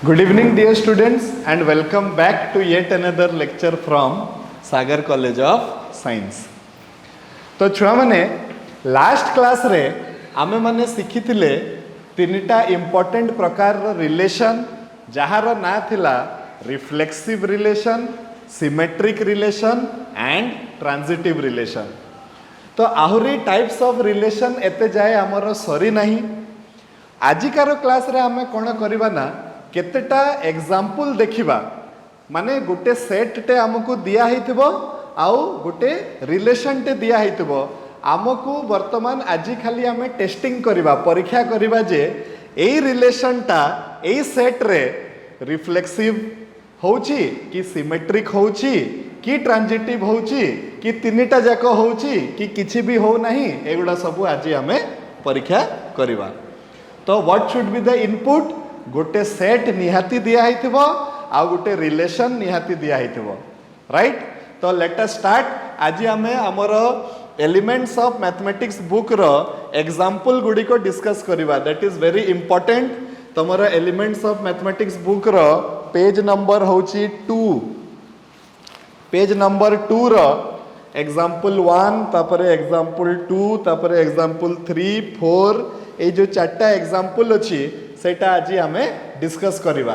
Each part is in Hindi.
Good evening, dear students, and welcome back to yet another lecture from Sagar College of Science. तो छुआ माने लास्ट क्लास रे आमे माने शिखिथिले तीनटा इंपोर्टेंट प्रकार रिलेशन जहार ना थिला reflexive relation, symmetric relation and transitive relation. तो आहुरी टाइप्स ऑफ रिलेशन एते जाए आमर सरी नहीं. आजिकार क्लास रे आमे कोन करबा ना केतेटा एग्जाम्पल देखिबा माने गोटे सेट टे आमको दिया हितबो आउ गोटे रिलेशन टे दिया हितबो आमको वर्तमान आजि खाली आमे टेस्टिंग करिबा परीक्षा करिबा जे एई रिलेशन टा एई सेट रे रिफ्लेक्सिव होउची कि सिमेट्रिक होउची कि ट्रांजिटिव होउची कि तीनटा जाक होउची कि किछि भी हो नाही एगुडा सब आज आमे परीक्षा करिबा. तो what should be the input गोटे सेट निहाती दिया हितबो आ गोटे रिलेशन निहाती दिया हितबो राइट. तो लेट अस स्टार्ट. आज आमे हमर एलिमेंट्स ऑफ मैथमेटिक्स बुक रो एग्जांपल गुडी को डिस्कस करिबा. That is very important. तमरो एलिमेंट्स ऑफ मैथमेटिक्स बुक रो पेज नंबर होची 2. पेज नंबर 2 रो एग्जांपल 1 तापरे एग्जांपल 2 तापरे एग्जांपल 3 4 ए जो चारटा एग्जांपल अछि सेटा आज आमे डिस्कस करिबा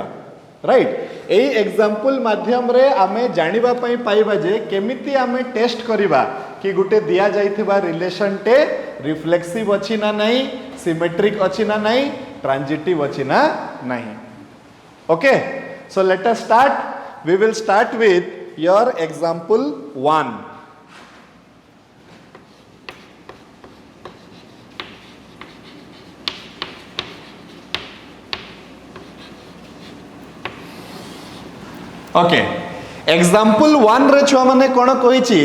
राइट. ए एग्जांपल माध्यम रे आमे जानिबा पई पाइबा जे केमिति आमे टेस्ट करिबा कि गुटे दिया जाइथिबा रिलेशन टे रिफ्लेक्सिव अछि ना नहीं, सिमेट्रिक अछि ना नहीं, ट्रांजिटिव अछि ना नहीं. Okay, so let us start. We will start with your example 1. Okay, example 1 रे छुआ माने कोन कहिछि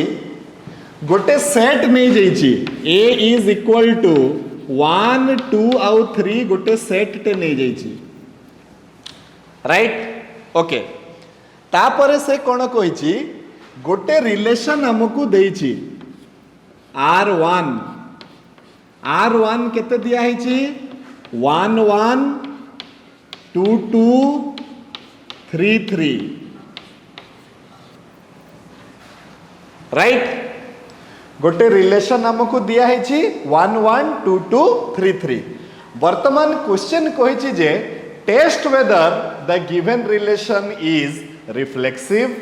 गोटे सेट नै जैछि a इज इक्वल टू 1 2 आउ 3 गोटे सेट टे नै जैछि राइट. ओके, तापरे से कोन कहिछि गोटे रिलेशन हमकु देछि r1. r1 केते दिया हिछि 1 1 2 2 3 3 राइट. गोटे रिलेशन हमको दिया है 1 1 2 2 3 3. वर्तमान क्वेश्चन कहिछि जे test whether the given relation is reflexive,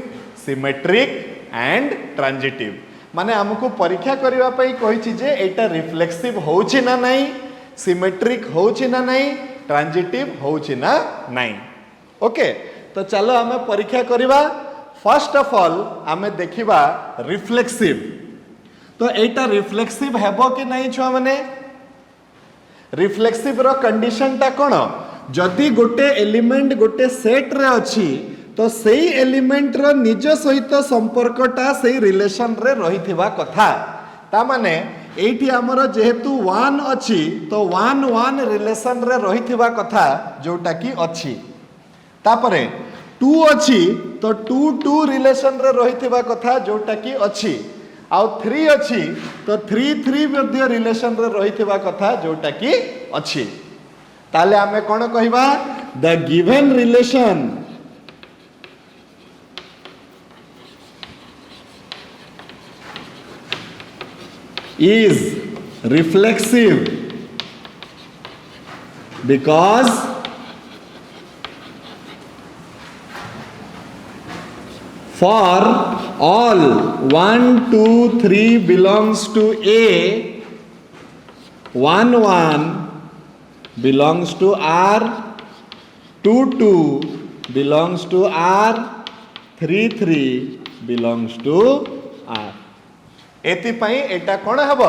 symmetric and transitive. माने हमको परीक्षा करिवा पई कहिछि जे एटा रिफ्लेक्सिव होछि ना नहीं, सिमेट्रिक होछि ना नहीं, ट्रांजिटिव होछि ना नहीं. ओके, तो चलो हमें परीक्षा करिवा. फर्स्ट ऑफ ऑल आमे देखिबा रिफ्लेक्सिव. तो एटा रिफ्लेक्सिव हेबो कि नहीं छुआ माने रिफ्लेक्सिव रो कंडीशन ता कोन जदि गोटे एलिमेंट गोटे सेट रे अछि तो सेही एलिमेंट रो निज सहित संपर्कटा सेही रिलेशन रे रहिथिबा कथा. ता माने एठी हमरो जेहेतु 1 अछि तो 1 1 रिलेशन रे रहिथिबा कथा जोटा की अछि. तापरे 2 अछि तो 2 2 रिलेशन रे रहिथिबा कथा जोटा की अछि. आउ 3 अछि तो 3 3 मध्य रिलेशन रे रहिथिबा कथा जोटा की अछि. ताले हमें कोन कहिबा the given relation is reflexive because for all 1 2 3 belongs to A, 1 1 belongs to R, 2 2 belongs to R, 3 3 belongs to R. एति पई एटा कोन हबो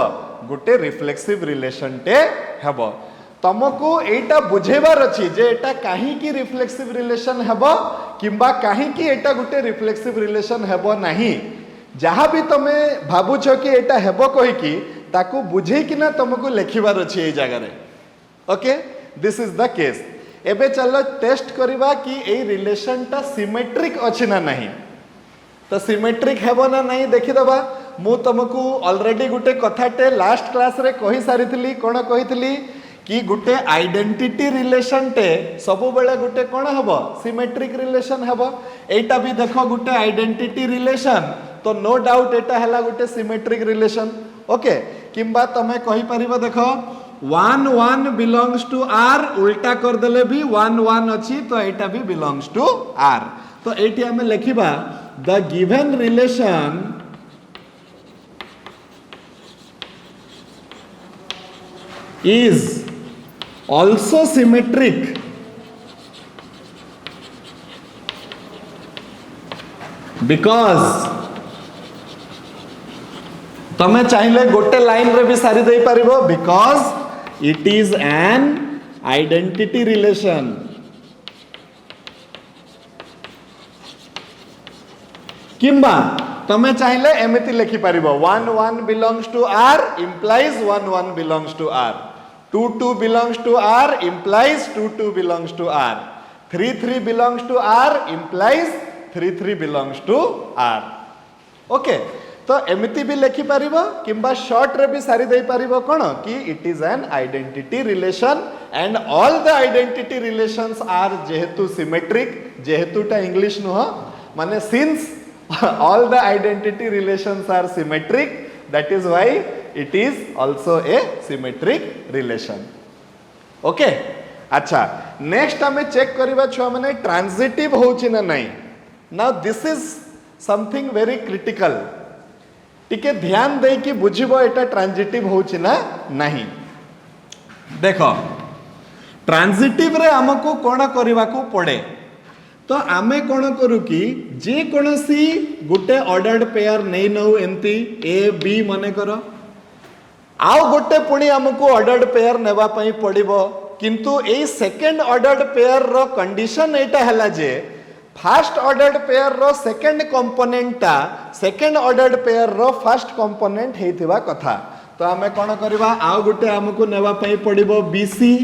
गुटे रिफ्लेक्सिव रिलेशन टे हबो. तमको एटा बुझेबार अछि जे एटा काहे की रिफ्लेक्सिव रिलेशन हबो किंबा काहे की एटा गुटे रिफ्लेक्सिव रिलेशन हबो नाही. जहाँ भी तमे भाबुछ कि एटा हेबो कहि कि ताकू बुझे कि ना तुमको लिखिबार अछि ए जगह रे. Okay, this is the case. एबे चलो टेस्ट करिबा कि ए रिलेशन टा सिमेट्रिक अछि ना नाही. तो सिमेट्रिक हेबो ना नहीं देखि दबा. मु तुमको ऑलरेडी गुटे कथाटे लास्ट क्लास रे कहि सारिथिली. कोन कहिथिली कि गुटे आइडेंटिटी रिलेशन टे सबु बेले गुटे कोन हबो सिमेट्रिक रिलेशन हबो एटा भी देखो गुटे आइडेंटिटी रिलेशन तो नो डाउट एटा हला गुटे सिमेट्रिक रिलेशन ओके किंबा तमे कहि परिबो देखो 1 1 बिलोंग्स टू आर उल्टा कर देले भी 1 1 अछि तो एटा भी बिलोंग्स टू आर तो एटी हमें लिखिबा the given relation is also symmetric because तमे चाहिले गोटे लाइन रे भी सारी दे पारिबो because it is an identity relation किंबा तमे चाहिले एमिति लिखि पारिबो 1 1 belongs to r implies 1 1 belongs to r 2 2 belongs to r implies 2 2 belongs to r 3 3 belongs to r implies 3 3 belongs to r okay तो एमिति भी लिखि पारिबो किंबा शॉर्ट रे भी सारी दे पारिबो कोन कि it is an identity relation and all the identity relations are जेहेतु सिमेट्रिक जेहेतुटा इंग्लिश नुह माने since all the identity relations are symmetric that is why it is also a symmetric relation okay अच्छा next हमें चेक करिबा छुआ माने ट्रांजिटिव होची ना नहीं now this is something very critical टिके ध्यान दे कि बुझिबो एटा ट्रांजिटिव होची ना नहीं देखो ट्रांजिटिव रे हमको कोन करिबा को पड़े तो आमे कोन करू कि जे कोनसी गुटे ऑर्डर्ड पेयर नै नौ एमती ए बी माने करो आउ गोटे पुणी हमको ऑर्डर्ड पेयर नेबा पई पड़िबो किंतु ए सेकंड ऑर्डर्ड पेयर रो कंडीशन एटा हला जे फर्स्ट ऑर्डर्ड पेयर रो सेकंड कंपोनेंट ता सेकंड ऑर्डर्ड पेयर रो फर्स्ट कंपोनेंट हेथिबा कथा तो आमे कोन करबा आउ गोटे हमको नेबा पई पड़िबो बीसी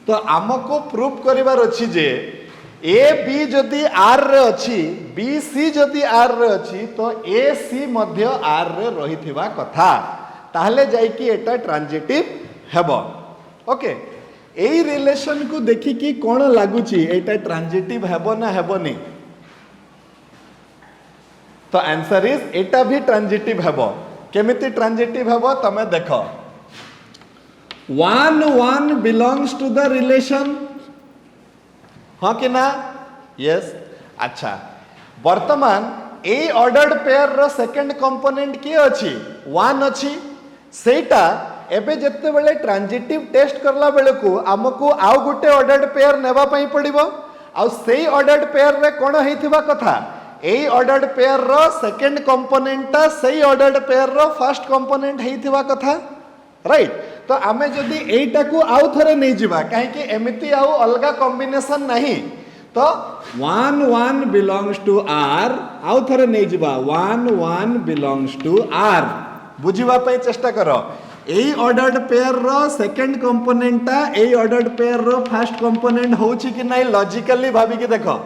तो हमको प्रूफ करिवार अछि जे ए बी जदि आर रे अछि बी सी जदि आर रे अछि तो ए सी मध्य आर रे रहिथिबा कथा ताहले जाई कि एटा ट्रांजिटिव हेबो ओके एई रिलेशन को देखि कि कोन लागुची एटा ट्रांजिटिव हेबो ना हेबोनी तो आंसर इज एटा भी ट्रांजिटिव हेबो केमिति ट्रांजिटिव हेबो तमे देखो 1 1 बिलोंग्स टू द रिलेशन हाँ कि ना यस अच्छा वर्तमान ए ऑर्डर्ड पेयर रो सेकंड कंपोनेंट के अछि 1 अछि सेटा एबे जत्ते बेले ट्रांजिटिव टेस्ट करला बेले को हमको आउ गुटे ऑर्डर्ड पेयर नेबा पई पड़िबो आ सेही ऑर्डर्ड पेयर रे कोन हेथिबा कथा ए ऑर्डर्ड पेयर रो सेकंड कंपोनेंट ता सेही ऑर्डर्ड पेयर रो फर्स्ट कंपोनेंट हेथिबा कथा राइट तो आमे जदि एटा को आउ थरे नै जिबा काहे कि एमिति आउ अलगा कॉम्बिनेशन नहीं तो 1 1 बिलोंग्स टू आर आउ थरे नै जिबा 1 1 बिलोंग्स टू आर बुझिबा पई चेष्टा करो एई ऑर्डर्ड पेयर रो सेकंड कंपोनेंट ता एई ऑर्डर्ड पेयर रो फर्स्ट कंपोनेंट होची कि नै लॉजिकली भाबी के देखो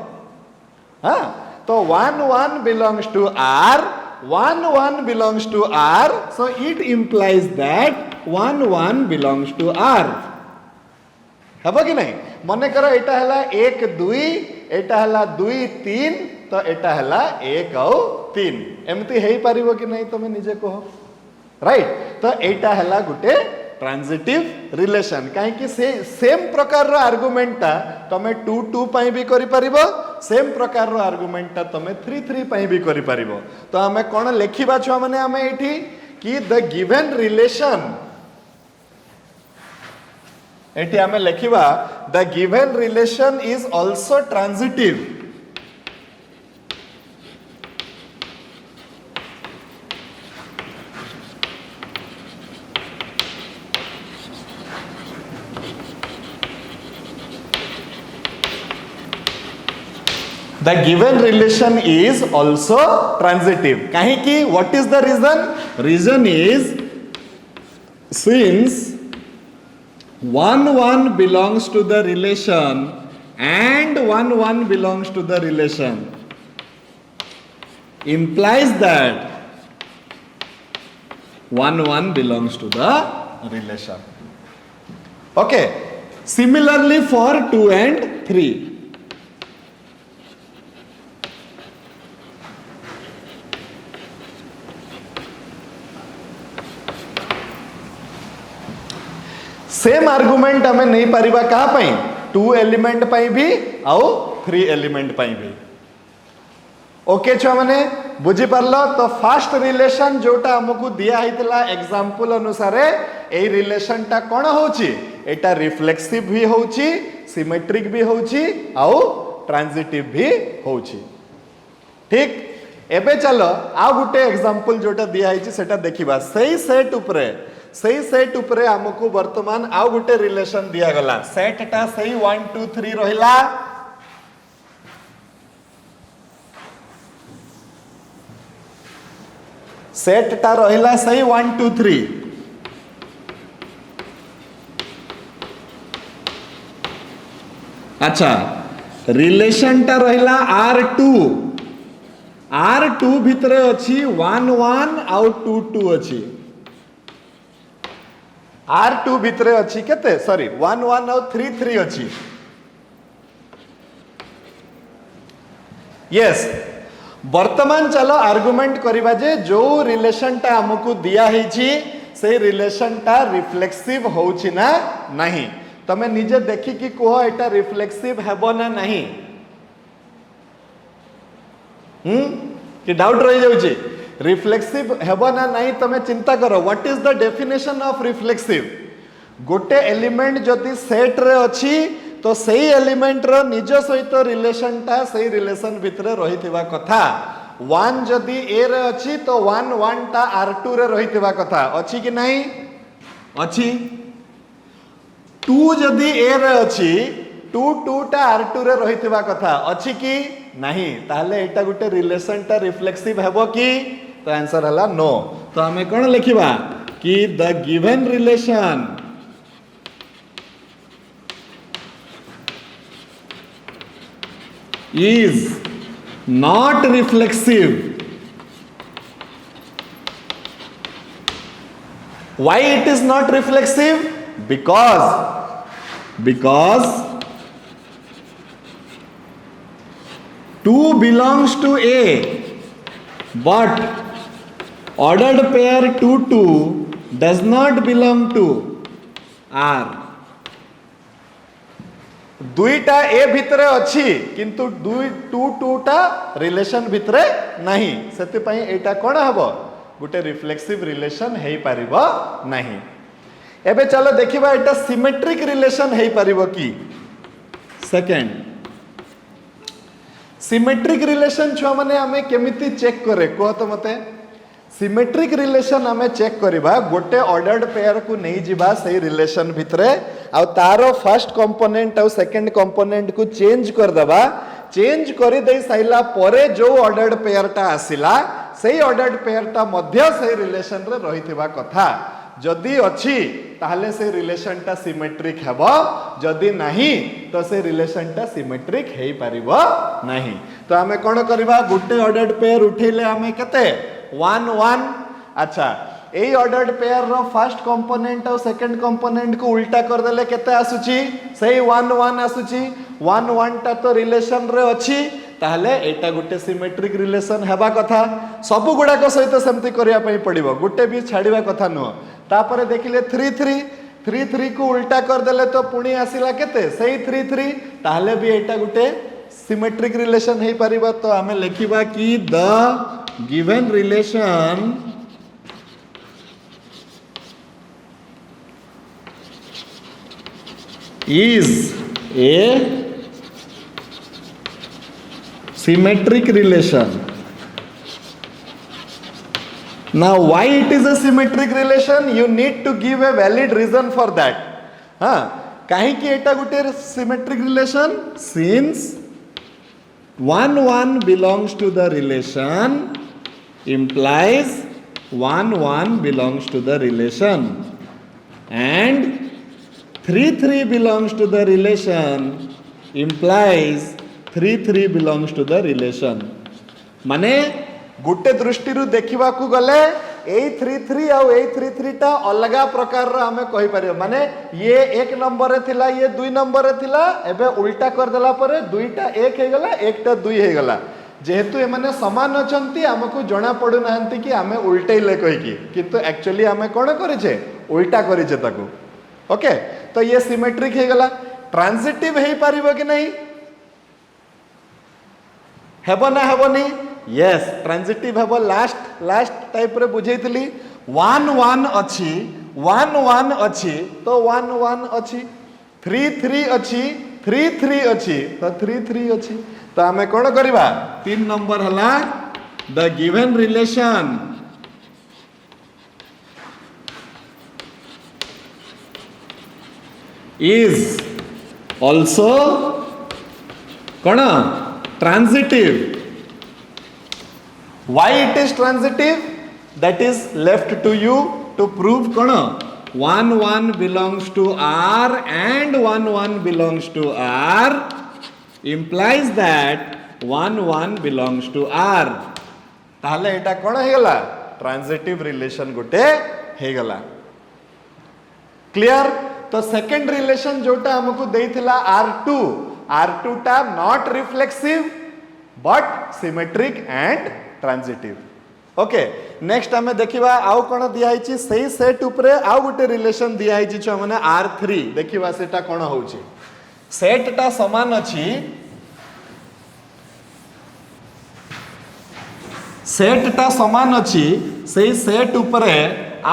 हां तो 1 1 belongs to are 1 1 belongs to R so it implies that 1 1 belongs to R हबो कि नहीं मने करो एटा हला 1 2 एटा हला 2 3 तो एटा हला 1 और 3 एमती हेई पारिबो कि नहीं तमे निजे कहो राइट तो एटा हला गुटे ट्रांजिटिव रिलेशन काहे कि सेम प्रकार रो आर्गुमेंट ता तमे 2 2 पई भी करि परिबो सेम प्रकार रो आर्गुमेंट ता तमे 3 3 पई भी करि परिबो तो हमें कोन लेखिबा छ माने हमें एठी कि द गिवन रिलेशन एठी हमें लेखिबा the given relation is also transitive The given relation is also transitive. काहे कि what is the reason? Reason is since 1 1 belongs to the relation and 1 1 belongs to the relation implies that 1 1 belongs to the relation. Okay similarly for 2 and 3. Same argument आम नहीं पारिबा कहा पई 2 एलिमेंट पाई भी आउ 3 एलिमेंट पाई भी. ओके छुआ माने बुझी पारलो. तो फर्स्ट रिलेशन जोटा हमकु दिया हितला एग्जांपल अनुसार ए रिलेशन टा कोन होची एटा रिफ्लेक्सिव भी होची सिमेट्रिक भी होची आउ ट्रांजिटिव भी होची. ठीक एबे चलो आ गुटे एग्जांपल जोटा दिया हिची सेटा देखिबा. सही सेट उपरे हमकु वर्तमान आउ गुटे रिलेशन दिया गला. सेट टा सही 1 2 3 रहिला. सेट टा रहिला सही 1 2 3. अच्छा रिलेशन टा रहिला R2 भितरे अछि 1 1 आउ 2 2 अछि. R2 भितरे अछि केते सॉरी 1 1 आउ 3 3 अछि. यस वर्तमान चलो आर्गुमेंट करिबा जे जो रिलेशन टा हमकु दिया हिची से रिलेशन टा रिफ्लेक्सिव होउची ना नहीं. तमे निजे देखि कि कोह एटा रिफ्लेक्सिव हेबो ना नहीं. कि डाउट रही जाउची रिफ्लेक्सिव हेबो ना नहीं. तमे चिंता करो what is the definition of reflexive. गोटे एलिमेंट जदि सेट रे अछि तो सही एलिमेंट रो निज सहित रिलेशन टा सही रिलेशन भितरे रहिथिबा कथा. 1 जदि ए रे अछि तो 1 1 टा R2 रे रहिथिबा कथा अछि कि नहीं अछि. 2 जदि ए रे अछि 2 2 टा R2 रे रहिथिबा कथा अछि कि नहीं. ताले एटा गुटे रिलेशन टा रिफ्लेक्सिव हेबो कि. तो आंसर हला नो. तो हमें कोन लिखिबा कि the given relation is not reflexive. Why it is not reflexive? Because 2 belongs to A but ordered pair 2 2 does not belong to R. दुईटा ए भितरे अछि किंतु 2 2 टा रिलेशन भितरे नहीं. सेति पई एटा कोन हबो गुटे रिफ्लेक्सिव रिलेशन हेई पारिबो नहीं. एबे चलो देखिबा एटा सिमेट्रिक रिलेशन हेई पारिबो कि. सेकंड सिमेट्रिक रिलेशन छुआ माने हमें केमिति चेक करे को तो मते. सिमेट्रिक रिलेशन हमें चेक करिबा गोटे ऑर्डर्ड पेयर को नहीं जिबा सही रिलेशन भितरे आ तारो फर्स्ट कंपोनेंट और सेकंड कंपोनेंट को चेंज कर दबा. चेंज करि दे साइला परे जो ऑर्डर्ड पेयर टा आसिला सही ऑर्डर्ड पेयर टा मध्य सही रिलेशन रे रहिथिबा कथा. जदि अछि ताहले से रिलेशन टा सिमेट्रिक हेबो. जदि नहीं तो से रिलेशन टा सिमेट्रिक हेई पारिबो नहीं. तो हमें कोन करबा गुटे ऑर्डर्ड पेयर उठेले हमें केते 1 1. अच्छा ए ऑर्डर्ड पेयर रो फर्स्ट कंपोनेंट और सेकंड कंपोनेंट को उल्टा कर देले केते आसुची सही 1 1 आसुची. 1 1 टा तो रिलेशन रे अछि ताहले एटा गुटे सिमेट्रिक रिलेशन हेबा कथा. सब गुडा को सहित सेमति करिया पई पड़िबो गुटे भी छाड़ीबा कथा न. तापरे देखिले 3 3 3 3 को उल्टा कर देले तो पुणी आसिला केते सही 3 3. ताहले भी एटा गुटे सिमेट्रिक रिलेशन हेई परिबा. तो हमें लिखिबा कि the given relation is a symmetric relation. Now why it is a symmetric relation? You need to give a valid reason for that. हाँ कहीं कि एटा गुटे symmetric relation since 1 1 belongs to the relation implies 1 1 belongs to the relation and 3 3 belongs to the relation implies 3 3 belongs to the relation. माने गुटे दृष्टि देखा गले A33 आउ A33 टा अलगा प्रकार रो हमें कहि परियो माने ये 1 नंबर रे थिला ये 2 नंबर रे थिला एबे उल्टा कर देला परे दुईटा 1 हे गला एकटा 2 हे गला जेहेतु ए माने समान अछंती हमकु जणा पडु नाहंती कि हमें उल्टेले कहि कि किंतु एक्चुअली हमें कोन करिछे उल्टा करिछे ताकू ओके तो ये सिमेट्रिक हे गला ट्रांजिटिव हे पारिबो कि नहीं हेबो ना हेबोनी यस ट्रांजिटिव हेबो लास्ट टाइप रे बुझेइतली 1 1 अछि 1 1 अछि तो 1 1 अछि 3 3 अछि 3 3 अछि तो 3 3 अछि तो हमें कोन करबा 3 नंबर हला the given relation is also कौन transitive. Why it is transitive? That is left to you to prove कौन 1 1 belongs to R and 1 1 belongs to R implies that 1 1 belongs to R. ताहले एटा कौन हे गला ट्रांजिटिव रिलेशन गुटे हे गला क्लियर तो सेकंड रिलेशन जोटा हमको देइथिला R2 टा not reflexive but symmetric and transitive okay next हमें देखिबा आउ कोन दिया हिची सही सेट ऊपर आउ गुटे रिलेशन दिया हिची छ माने R3 देखिबा सेटा कोन होउची सेट टा समान अछि सेट टा समान अछि सही सेट ऊपर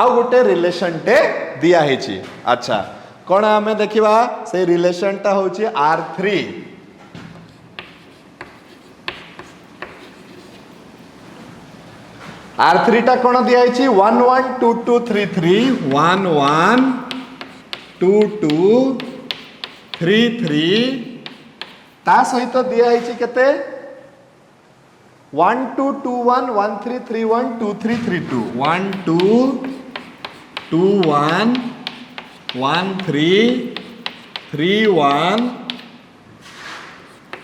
आउ गुटे रिलेशन टे दिया हिची अच्छा कौन हमें देखिबा से रिलेशन टा होची R3 R3 टा कौन दिया हिची 1 1 2 2 3 3 1 1 2 2 3 3 ता सहित दिया हिची केते 1 2 2 1 1 3 3 1 2 3 3 2 1 2 2 1 1 3 3 1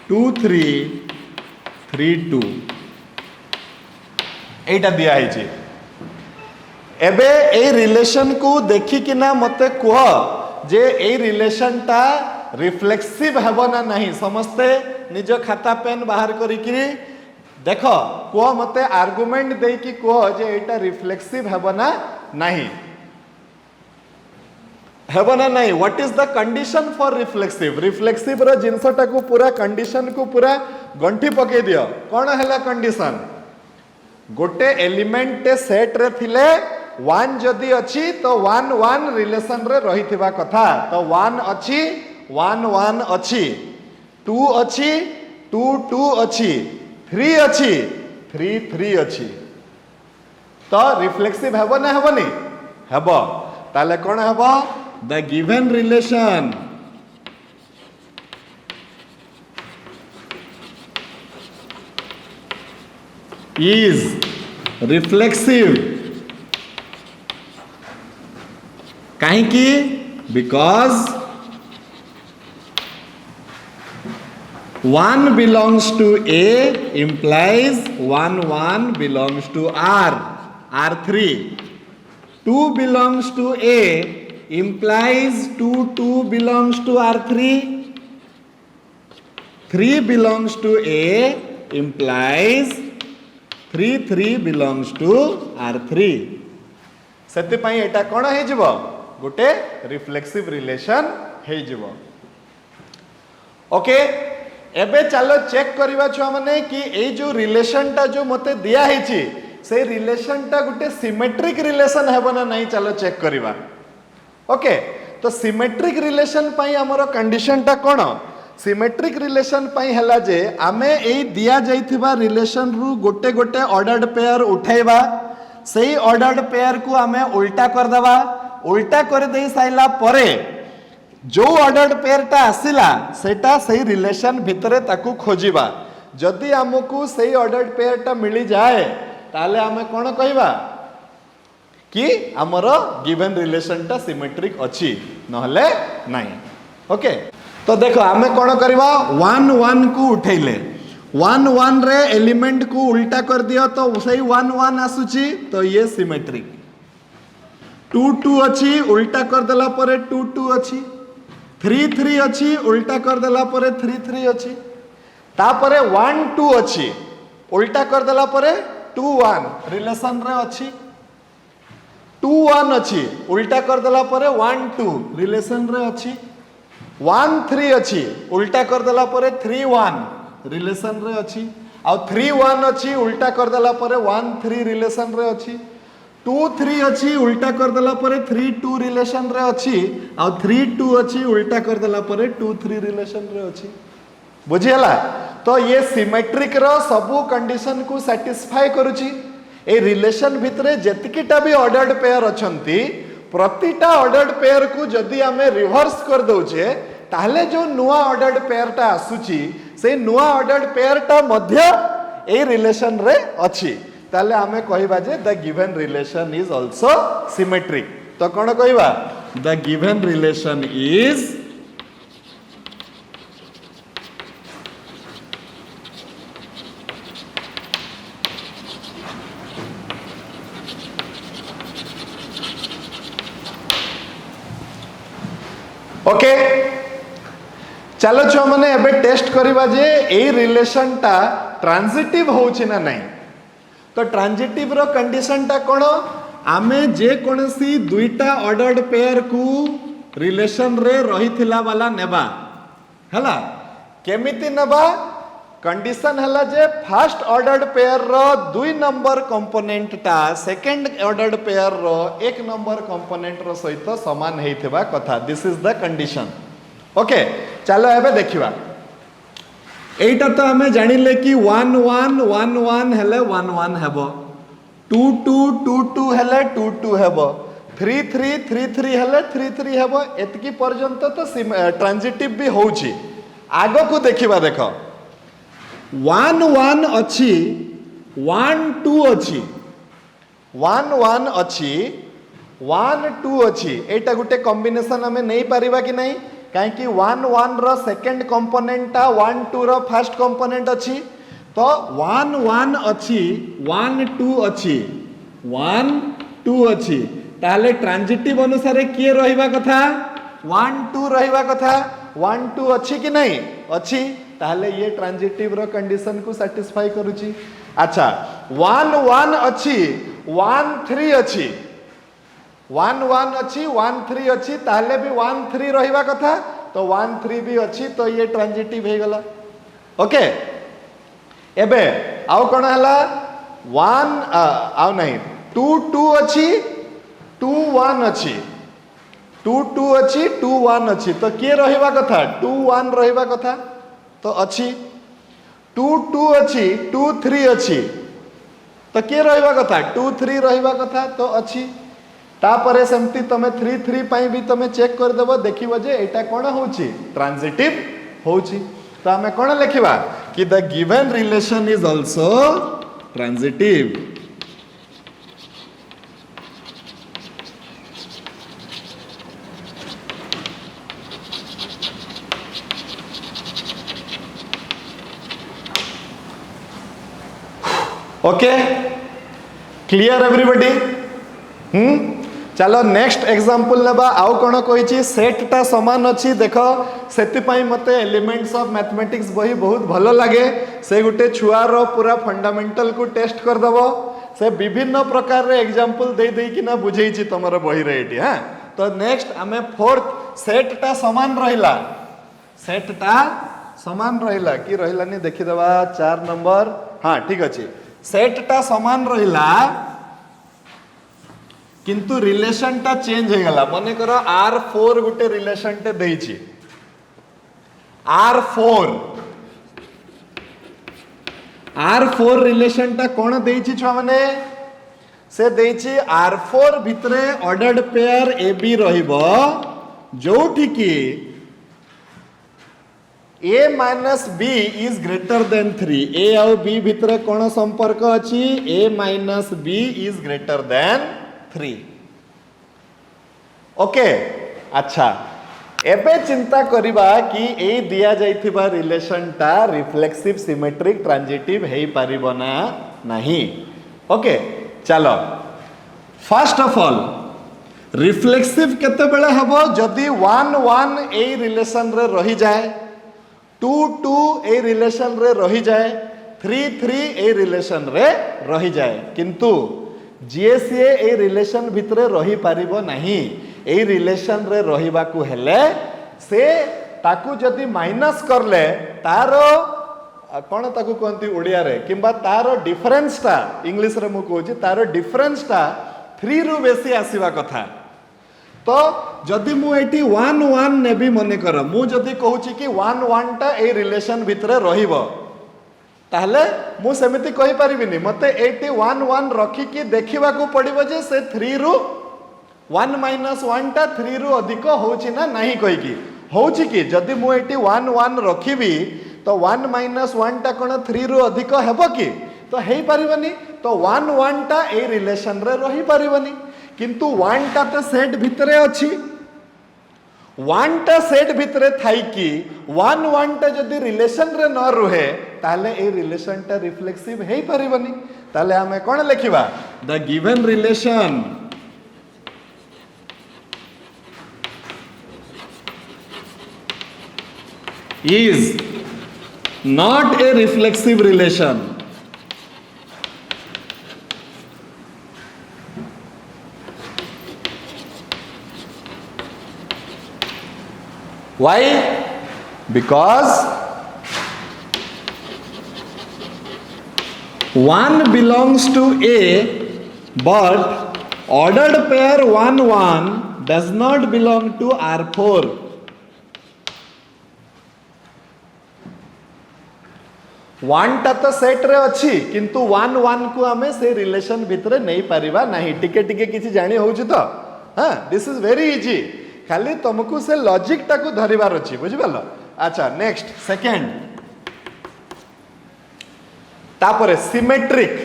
2 3 3 2 एटा दिया है एबे ए रिलेशन को देखी कि ना मते कह जे ए रिलेशन टा रिफ्लेक्सिव हेबो ना नहीं समस्ते निज खाता पेन बाहर करी कि देखो कह मते आर्गुमेंट दे कि कह जे एटा रिफ्लेक्सिव हेबो ना नहीं हेबो ना नहीं what is the condition for reflexive reflexive रो जिंसटा को पूरा कंडीशन को पूरा गंठी पके दियो कोन हैला कंडीशन गोटे एलिमेंट सेट रे थिले 1 जदी अछि तो 1 1 रिलेशन रे रहिथिबा कथा तो 1 अछि 1 1 अछि 2 अछि 2 2 अछि 3 अछि 3 3 अछि तो रिफ्लेक्सिव हेबो ना हेबोनी हेबो ताले कोन हेबो the given relation is reflexive काहे कि because 1 belongs to A implies 1 1 belongs to R R3 2 belongs to A implies 2 2 belongs to R3 3 belongs to A implies 3 3 belongs to R3 सेते पई एटा कोन हे जिवो गोटे रिफ्लेक्सिव रिलेशन हे जिवो ओके एबे चलो चेक करबा छ माने कि ए जो रिलेशन टा जो मते दिया हेची से रिलेशन टा गोटे सिमेट्रिक रिलेशन हेबो ना नहीं चलो चेक करबा ओके तो सिमेट्रिक रिलेशन पई हमरो कंडीशन टा कोन सिमेट्रिक रिलेशन पई हला जे आमे ए दिया जाइथिबा रिलेशन रु गोटे गोटे ऑर्डर्ड पेयर उठाइबा सेही ऑर्डर्ड पेयर को आमे उल्टा कर देबा उल्टा कर देई साइला परे जो ऑर्डर्ड पेयर टा आसिला सेटा सही रिलेशन भितरे ताकू खोजिबा जदी हमकु सही ऑर्डर्ड पेयर टा मिली जाए ताले आमे कोन कहबा कि हमरो गिवन रिलेशन टा सिमेट्रिक अछि नहले नाही ओके तो देखो आमे कोन करबा 1 1 को उठैले वन वन रे एलिमेंट को उल्टा कर दियो तो सही वन वन आसुची तो ये सिमेट्रिक। टू टू अच्छी उल्टा कर देला परे टू टू अच्छी, थ्री थ्री अच्छी उल्टा कर देला परे थ्री थ्री अच्छी, तापरे वन टू अच्छी उल्टा कर देला परे टू वन रिलेशन रे अच्छी, टू वन अच्छी उल्टा कर देला परे वन टू रिलेशन रे अच्छी, वन थ्री अच्छी उल्टा कर देला परे थ्री वन रिलेशन रे अच्छी, आ थ्री वन अच्छी उल्टा कर देला परे वन थ्री रिलेशन रे अच्छी, टू थ्री अच्छी उल्टा कर देला परे थ्री टू रिलेशन रे अच्छी, आ थ्री टू अच्छी उल्टा कर देला परे टू थ्री रिलेशन रे अच्छी। बुझीगला? तो ये सिमेट्रिक रो सबू कंडीशन को सैटिस्फाई करूची। ए रिलेशन भितरे जेतिकीटा भी ऑर्डर्ड पेयर अछंती प्रतिटा ऑर्डर्ड पेयर को जदि आमे रिवर्स कर दउचे ताहले जो नुआ ऑर्डर्ड पेयर टा आसुची से नुआ ऑर्डर्ड पेयर टा मध्य ए रिलेशन रे अछि, ताहले आमे कहिबा जे the given relation is also symmetric. तो कोन कहिबा? The given relation is okay. चलो छुआ मैंने एबे टेस्ट करिबा जे ए रिलेशन टा ट्रांजिटिव होउछि ना नहीं। तो ट्रांजिटिव रो कंडीशन टा कोन? आमे जे कोनसी दुईटा ऑर्डर्ड पेयर को रिलेशन रे रहिथिला वाला नेबा हला केमिति नेबा? कंडीशन हला जे फर्स्ट ऑर्डर्ड पेयर रो दुई नंबर कंपोनेंट टा सेकंड ऑर्डर्ड पेयर रो एक नंबर कंपोनेंट रो सहित समान हेइथिबा कथा। This is the condition. Okay चलो एबे देखिबा। एटा तो हमें जानिले कि 1 1 1 1 हेले 1 1 हेबो, 2 2 2 2 हेले 2 2 हेबो, 3 3 3 3 हेले 3 3 हेबो। एतकी पर्यंत तो ट्रांजिटिव भी होउची। आगो को देखिबा। देखो 1 1 अच्छी 1 2 अच्छी 1 1 अच्छी 1 2 अच्छी एटा गुटे कॉम्बिनेशन हमें नहीं पारिबा कि नहीं? काहे कि 1 1 रो सेकंड कंपोनेंट टा 1 2 रो फर्स्ट कंपोनेंट अच्छी। तो 1 1 अच्छी 1 2 अच्छी 1 2 अच्छी, ताहले ट्रांजिटिव अनुसार किए रहिबा कथा? 1 2 रहिबा कथा। 1 2 अच्छी कि नहीं? अच्छी, ताहले ये ट्रांजिटिव रो कंडीशन को सैटिस्फाई करूची। अच्छा 1 1 अच्छी 1 3 अच्छी 1 1 अच्छी 1 3 अच्छी, ताहले भी 1 3 रहिबा कथा। तो 1 3 भी अच्छी, तो ये ट्रांजिटिव हे गला। ओके एबे आउ कोन हला? 1 आउ नहीं 2 2 अच्छी 2 1 अच्छी 2 2 अच्छी 2 1 अच्छी, तो किए रहिबा कथा? 2 1 रहिबा कथा। तो अच्छी 2 2 अच्छी 2 3 अच्छी, तो किए रहिबा कथा? 2 3 रहिबा कथा। तो अच्छी तापरे सेमती तमे 3 3 पाई भी तमे चेक कर देबो, देखिबो जे एटा कोन होउची? ट्रांजिटिव होउची। तो हमें कोन लिखिबा कि the given relation is also transitive. Okay clear everybody? चलो नेक्स्ट एग्जांपल लेबा। आउ कोन कहिची? सेट टा समान अछि। देखो सेति पई मते एलिमेंट्स ऑफ मैथमेटिक्स बही बहुत भलो लागे। से गुटे छुआ रो पूरा फंडामेंटल को टेस्ट कर दबो। से विभिन्न प्रकार रे एग्जांपल दे दे कि ना बुझेइची तमर बही रे एटी। हां तो नेक्स्ट हमें फोर्थ सेट टा समान रहिला। सेट टा समान रहिला कि रहिला नि देखि देबा 4 नंबर। हां ठीक अछि, सेट टा समान रहिला किंतु रिलेशन टा चेंज हो गला। मने करो R4 गुटे रिलेशन टे देइची। R4 रिलेशन टा कोन देइची छुआ माने? से देइची R4 भितरे ऑर्डर्ड पेयर AB रहिबो जोठी की A minus B is greater than 3। A और B भितरे कोन संपर्क अछि? A minus B is greater than 3। Okay अच्छा एबे चिंता करिबा कि ए दिया जाइथिबा रिलेशन टा रिफ्लेक्सिव सिमेट्रिक ट्रांजिटिव हेई पारिबो ना नहीं। ओके चलो फर्स्ट ऑफ ऑल रिफ्लेक्सिव केते बेले हबो जदी 1 1 ए रिलेशन रे रही जाए, 2 2 ए रिलेशन रे रही जाए, 3 3 ए रिलेशन रे रही जाए, किंतु जीएसए ए रिलेशन भितरे रही पारिबो नहीं। ए रिलेशन रे रहिबा को हेले से ताकू जदी माइनस करले तारो कौन ताकू कहती ओडिया रे किंबा तारो डिफरेंस टा इंग्लिश रे मु कहूची तारो डिफरेंस टा 3 रु बेसी आसीबा कथा। तो जदि मु एटी 1 1 नेबी मने कर मु जदि कहूची कि 1 1 टा ए रिलेशन भितरे रहिबो ताहले मु सेमिति कहि परिबिनी, मते एटी 1 1 रखी कि देखिबा को पड़िबो जे से 3 रु 1 माइनस 1 टा 3 रु अधिक होची ना नहीं कहि कि होची कि जदि मु एटी 1 1 रखिबी तो 1 माइनस 1 टा कोन 3 रु अधिक हेबो कि तो हेई परिबनी। तो 1 1 टा ए रिलेशन रे रही परिबनी, किंतु 1 टा तो सेट भितरे अछि, 1 टा सेट भितरे थाई कि 1 1 टा जदि रिलेशन रे न रुहे ताले ए रिलेशन टा रिफ्लेक्सिव हेई परिबनी। ताले हमें कोन लिखिबा the given relation is not a reflexive relation. Why? Because 1 belongs to A, but ordered pair 1 1 does not belong to R4. One टा तो सेट रे अच्छी किंतु 1 1 को हमें से रिलेशन भितरे नहीं पारिबा नहीं। टिके टिके किछि जानी होउछि तो हां दिस इज वेरी इजी, खाली तुमको से लॉजिक टा को धरिबार अछि बुझि पालो। अच्छा नेक्स्ट सेकंड तापरे सिमेट्रिक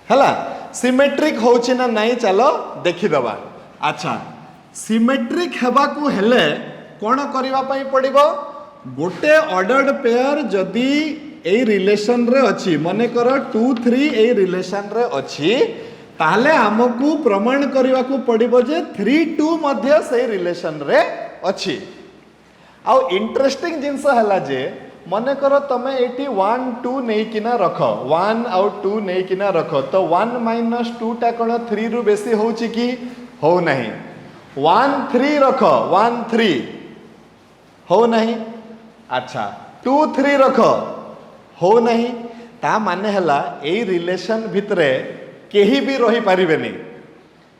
हला सिमेट्रिक होउछि ना नहीं चलो देखि दबा। अच्छा सिमेट्रिक हेबा को हेले कोन करिवा पई पड़िबो, गोटे ऑर्डर्ड पेयर जदी ए रिलेशन रे अछि मने कर 2 3 ए रिलेशन रे अछि ताले हमकु प्रमाण करिवा को पड़िबो जे 3 2 मध्य से रिलेशन रे अछि। आ इंटरेस्टिंग जिंस हला जे मने कर तमे एटी 1 2 नै किना रख 1 आउट 2 नै किना रख तो 1 माइनस 2 टा कोन 3 रु बेसी होउची कि हो नहीं। 1 3 रख 1 3 हो नहीं। अच्छा 2 3 रख हो नहीं। ता माने हला ए रिलेशन भितरे केही भी रही पारिबेनी।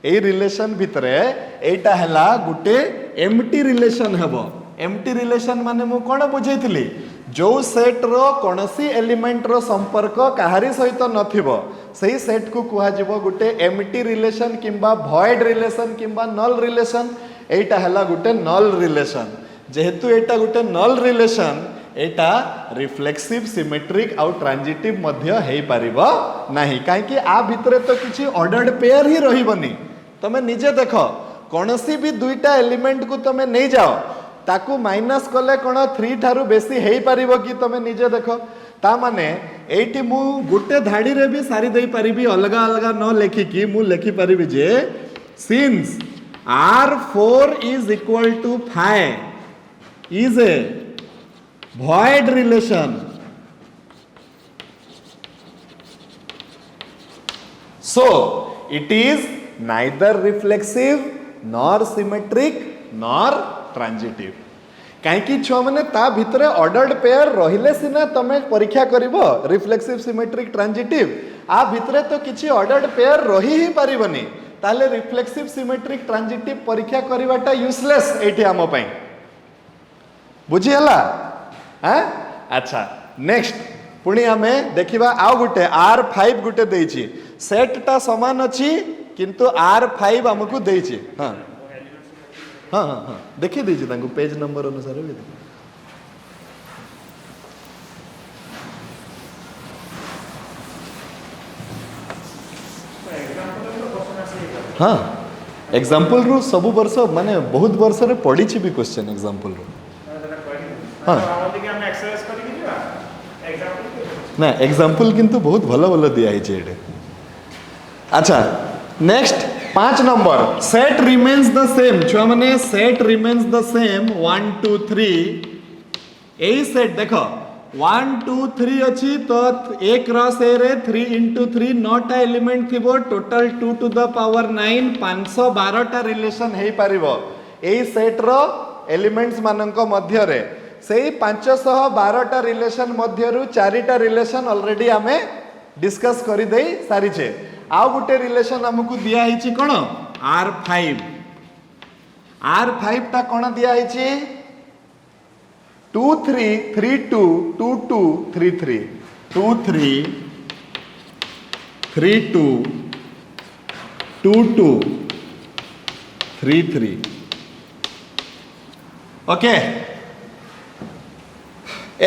ए रिलेशन भितरे एटा हला गुटे एम्प्टी रिलेशन हेबो। एम्प्टी रिलेशन माने मु कोन बुझैथिली जो सेट रो कोनसी एलिमेंट रो संपर्क काहारी सहित नथिबो सही सेट को कुहा जिवो गुटे एम्प्टी रिलेशन किंबा भॉइड रिलेशन किंबा नल रिलेशन। एटा हला गुटे नल रिलेशन। जेहेतु एटा गुटे नल रिलेशन एटा रिफ्लेक्सिव सिमेट्रिक आउ ट्रांजिटिव मध्य हेई पारिबो नाही काहे आ भितरे तो किछि ऑर्डर्ड पेयर ही रहिबनी। तमे निजे देखो कोनसी भी दुईटा एलिमेंट को तमे नै जाओ ताकू माइनस कले कोन 3 थारु बेसी हेई पारिबो कि तमे निजे देखो। ता माने एठी मु गुटे धाडी रे भी सारी देई पारिबी अलगा अलगा न लेखि कि मु लेखि पारिबी जे since R4 is equal to 5 is a void relation so it is neither reflexive nor symmetric nor transitive। कहीं छुआ मैंने ता भितरे ऑर्डर्ड पेयर रहिले सिना तमे परीक्षा करिवो रिफ्लेक्सिव सिमेट्रिक ट्रांजिटिव आ भितरे तो किछि ऑर्डर्ड पेयर रही ही पारिबनी ताले रिफ्लेक्सिव सिमेट्रिक ट्रांजिटिव परीक्षा करिवाटा यूजलेस एठी हम पई बुझी हला। हाँ अच्छा नेक्स्ट पुणी आमे देखिबा आउ गुटे R5 गुटे देइछि सेट टा समान अछि किंतु R5 हमकु देइछि। हाँ हाँ हाँ हाँ देखि देइछि तांको पेज नंबर अनुसार भी। हाँ एग्जांपल रू सब वर्ष माने बहुत वर्ष रे पड़ी भी क्वेश्चन एग्जांपल रू हाँ ना एग्जांपल किंतु बहुत भल भल दिया है। अच्छा next 5 number set remains the same छुआ माने सेट रिमेन्स द सेम 1 2 3 यही सेट देख 1 2 3 अच्छी तो a क्रॉस a रे 3 into 3 9टा एलिमेंट थिबो टोटल 2 to the power 9 512 टा रिलेशन हेई पारिबो एई सेट रो एलिमेंट्स मानक मध्य रे सेई 512 टा रिलेशन मध्य रु 4टा रिलेशन ऑलरेडी आमे डिस्कस करि देई सारिछे आउ गुटे रिलेशन हमकु दिया हिची कोन R5 टा कोन दिया हिची 2 3 3 2 2 2 3 3 2 3 3 2 2 2 3 3 ओके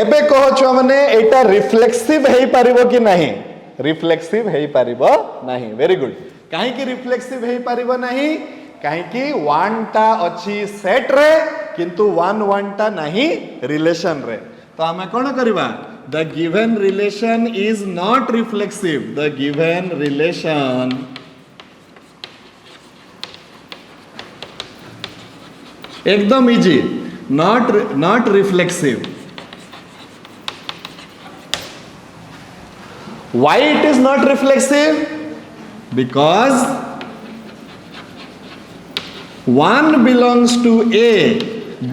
एबे कहो छुआ माने एटा रिफ्लेक्सिव हेई पारिबो कि नहीं रिफ्लेक्सिव हेई पारिबो नहीं वेरी गुड काहे कि रिफ्लेक्सिव हेई पारिबो नहीं काहे कि 1 टा अछि सेट रे किंतु 1 1 टा नहीं रिलेशन रे तो हमें कोन करबा the given relation is not reflexive the given relation एकदम easy not reflexive Why it is not reflexive? Because 1 belongs to A,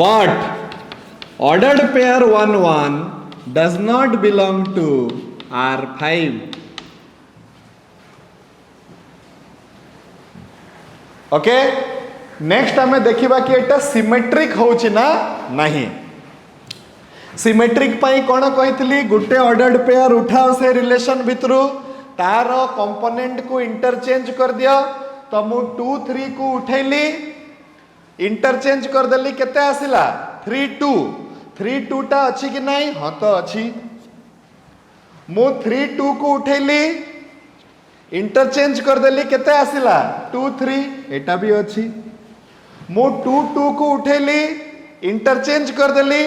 but ordered pair 1 1 does not belong to R5. Okay? Next हमें देखिबा कि एटा सिमेट्रिक होछि ना नहीं सिमेट्रिक पाई कोन कहितली गुटे ऑर्डर्ड पेयर उठाओ से रिलेशन भितरु तार कंपोनेंट को इंटरचेंज कर दियो तो मु 2 3 को उठैली इंटरचेंज कर देली केते आसिला 3 2 3 2 टा अछि कि नहीं हां तो अछि मु 3 2 को उठैली इंटरचेंज कर देली केते आसिला 2 3 एटा भी अछि मु 2 2 को उठैली इंटरचेंज कर देली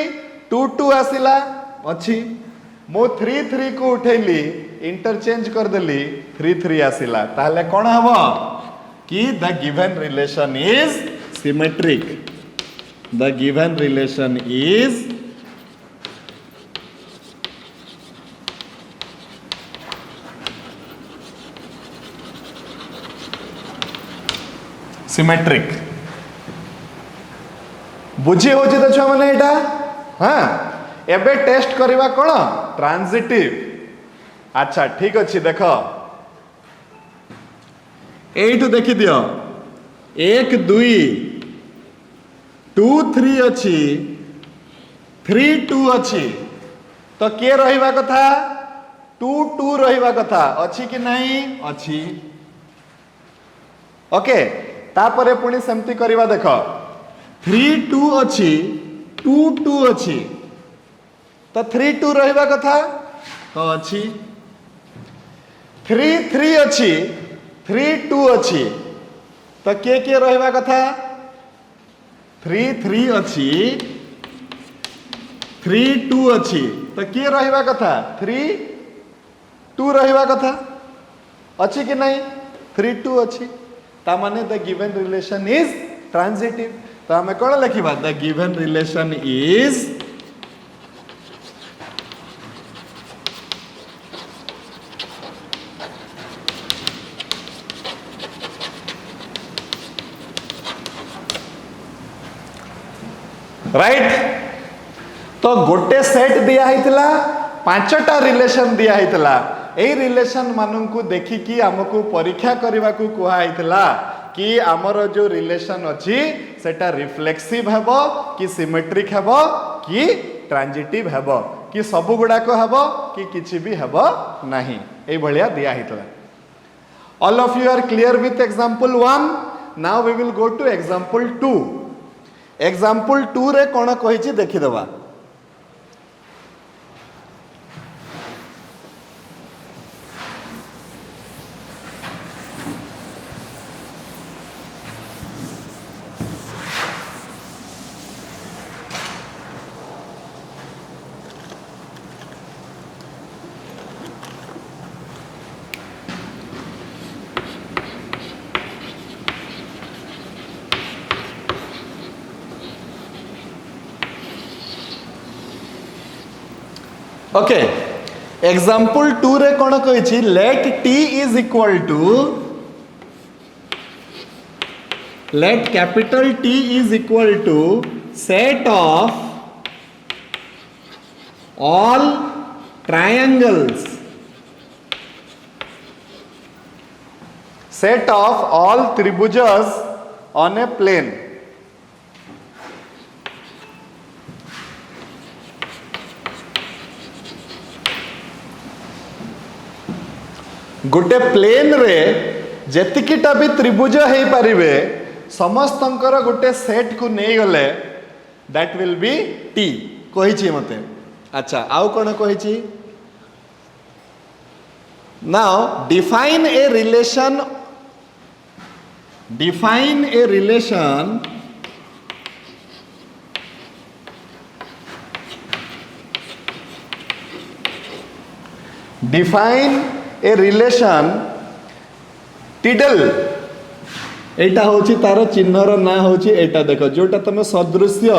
2 2 आसिला अच्छी मो 3 3 को उठैली इंटरचेंज कर देली 3 3 आसिला ताहले कोन हबो कि the given relation is symmetric the given relation is symmetric बुझी होची त छुआ माने एटा हाँ एबे टेस्ट करिवा कोन ट्रांजिटिव अच्छा ठीक अछि देखो एइटु देखि दियो 1 2 2 3 अछि 3 2 अछि तो के रहिबा कथा 2 2 रहिबा कथा अछि कि नहीं अछि ओके तापरे पुनी सेमति करिवा देखो 3 2 अछि 2 2 अछि तो 3 2 रहिबा कथा तो अछि 3 3 अछि 3 2 अछि तो के रहिबा कथा 3 3 अछि 3 2 अछि तो के रहिबा कथा 3 2 रहिबा कथा अछि कि नहीं 3 2 अछि ता माने the given relation is transitive तो हमें कौन लिखा the given relation is right तो गोटे सेट दिया हितला 5टा रिलेशन दिया हितला एई रिलेशन मानू देखिकी आमको परीक्षा करने को कहुला कि आमर जो रिलेशन अच्छी सेटा रिफ्लेक्सिव हेबो कि सिमेट्रिक हेबो कि ट्रांजिटिव हेबो कि सब गुड़ाक हेबो कि किछि भी हेबो नहीं ए भलिया दिया हितला all of you are clear with example 1 now we will go to example 2 example 2 रे कोन कहिछि देखि देबा ओके एग्जांपल 2 रे कोन कहिछि let t is equal to let capital T is equal to set of all triangles, set of all tribujas on a plane. गोटे प्लेन रे जेतिकीटा भी त्रिभुज हो पारिबे समस्तंकर गोटे सेट को नहीं गले दैट विल बी टी कही मते अच्छा आउ कौन कही now define a relation define a relation tilde एटा होची तार चिन्हर ना होची एटा देखो जोटा तुम सदृश्य